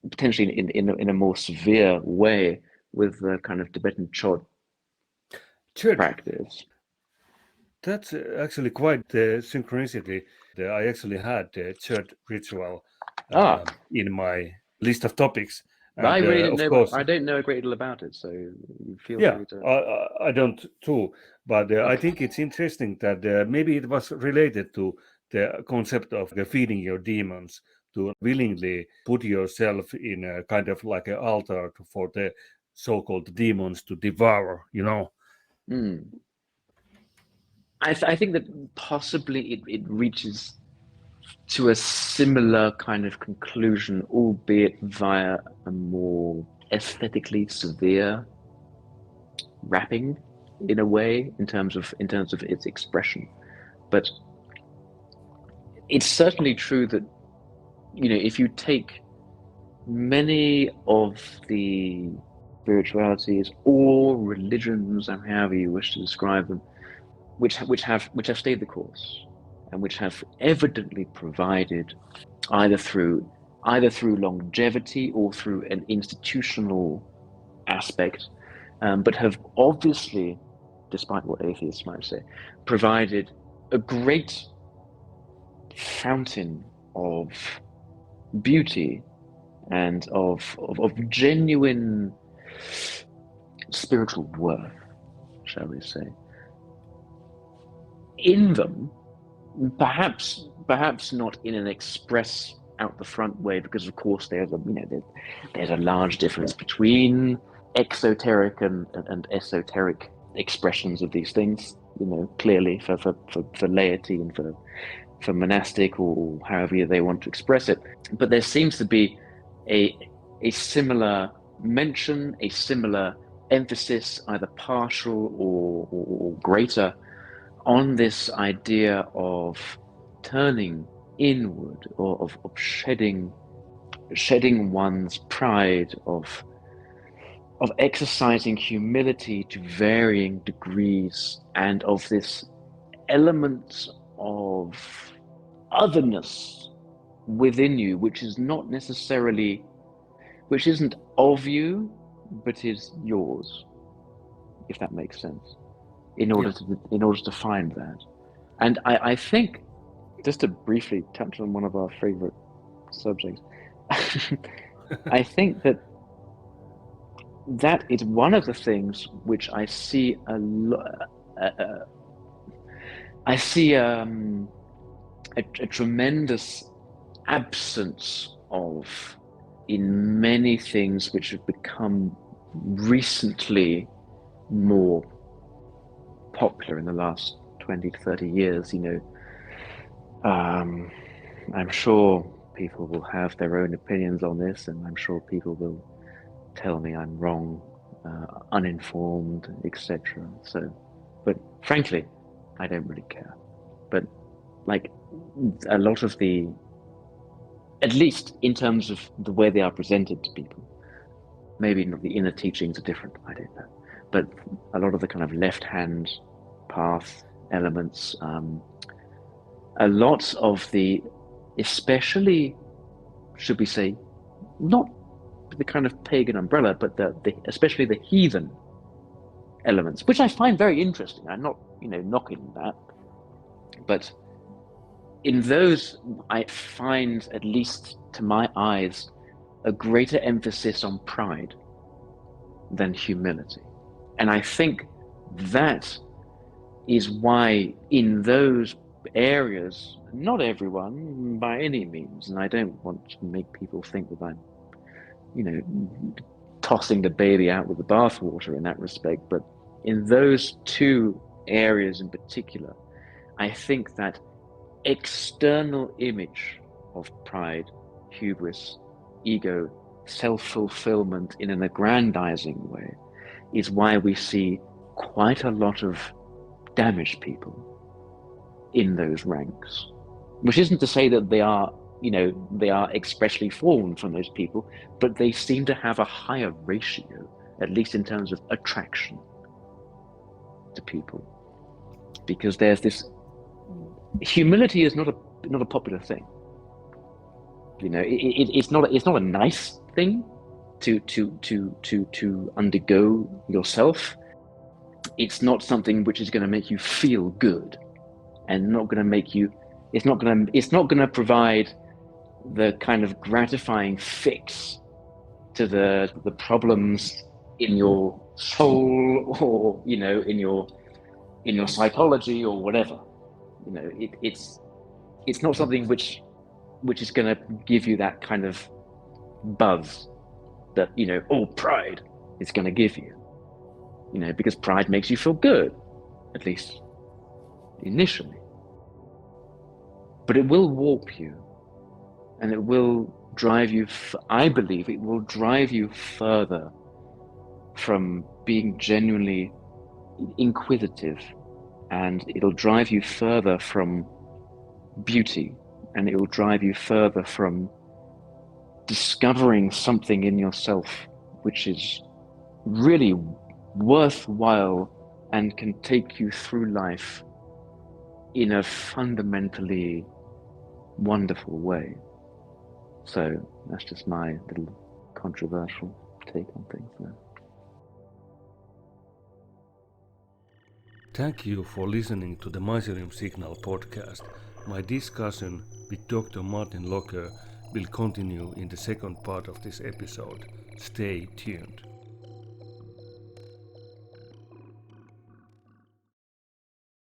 potentially in a more severe way, with the kind of Tibetan Chod practice. That's actually quite the synchronicity. I actually had the church ritual in my list of topics. And, I really of course, I don't know a great deal about it, so you feel free to. I don't too, but I think it's interesting that maybe it was related to the concept of feeding your demons, to willingly put yourself in a kind of like an altar for the so-called demons to devour, you know. I think that possibly it reaches to a similar kind of conclusion, albeit via a more aesthetically severe wrapping, in a way, in terms of its expression. But it's certainly true that, you know, if you take many of the spiritualities or religions, and however you wish to describe them, which have stayed the course, and which have evidently provided either through longevity or through an institutional aspect, but have obviously, despite what atheists might say, provided a great fountain of beauty and of genuine spiritual worth, shall we say. In them, perhaps not in an express out the front way, because of course there's a large difference between exoteric and esoteric expressions of these things, you know, clearly for laity and for monastic, or however they want to express it. But there seems to be a similar mention, a similar emphasis, either partial or greater, on this idea of turning inward, or of shedding one's pride, of exercising humility to varying degrees, and of this element of otherness within you, which isn't of you, but is yours, if that makes sense. In order to find that. And I think, just to briefly touch on one of our favorite subjects, I think that is one of the things which I see I see a tremendous absence of in many things which have become recently more popular in the last 20 to 30 years, you know. I'm sure people will have their own opinions on this, and I'm sure people will tell me I'm wrong, uninformed, etc. So, but frankly, I don't really care. But like a lot of at least in terms of the way they are presented to people, maybe not the inner teachings are different, I don't know. But a lot of the kind of left-hand path elements, a lot of the, especially, should we say, not the kind of pagan umbrella, but especially the heathen elements, which I find very interesting. I'm not, knocking that, but in those, I find, at least to my eyes, a greater emphasis on pride than humility. And I think that is why in those areas, not everyone by any means, and I don't want to make people think that I'm, tossing the baby out with the bathwater in that respect, but in those two areas in particular, I think that external image of pride, hubris, ego, self-fulfillment in an aggrandizing way is why we see quite a lot of damaged people in those ranks, which isn't to say that they are expressly formed from those people, but they seem to have a higher ratio, at least in terms of attraction to people, because there's this humility is not a popular thing. It's not a nice thing to undergo yourself. It's not something which is going to make you feel good, and not going to make you. It's not going to provide the kind of gratifying fix to the problems in your soul, or in your psychology or whatever. It's not something which is going to give you that kind of buzz that pride is going to give you. Because pride makes you feel good, at least initially. But it will warp you, and it will drive you, I believe it will drive you further from being genuinely inquisitive, and it'll drive you further from beauty, and it will drive you further from discovering something in yourself which is really worthwhile and can take you through life in a fundamentally wonderful way. So that's just my little controversial take on things there. Thank you for listening to the Mycelium Signal podcast. My discussion with Dr. Martin Locker will continue in the second part of this episode. Stay tuned.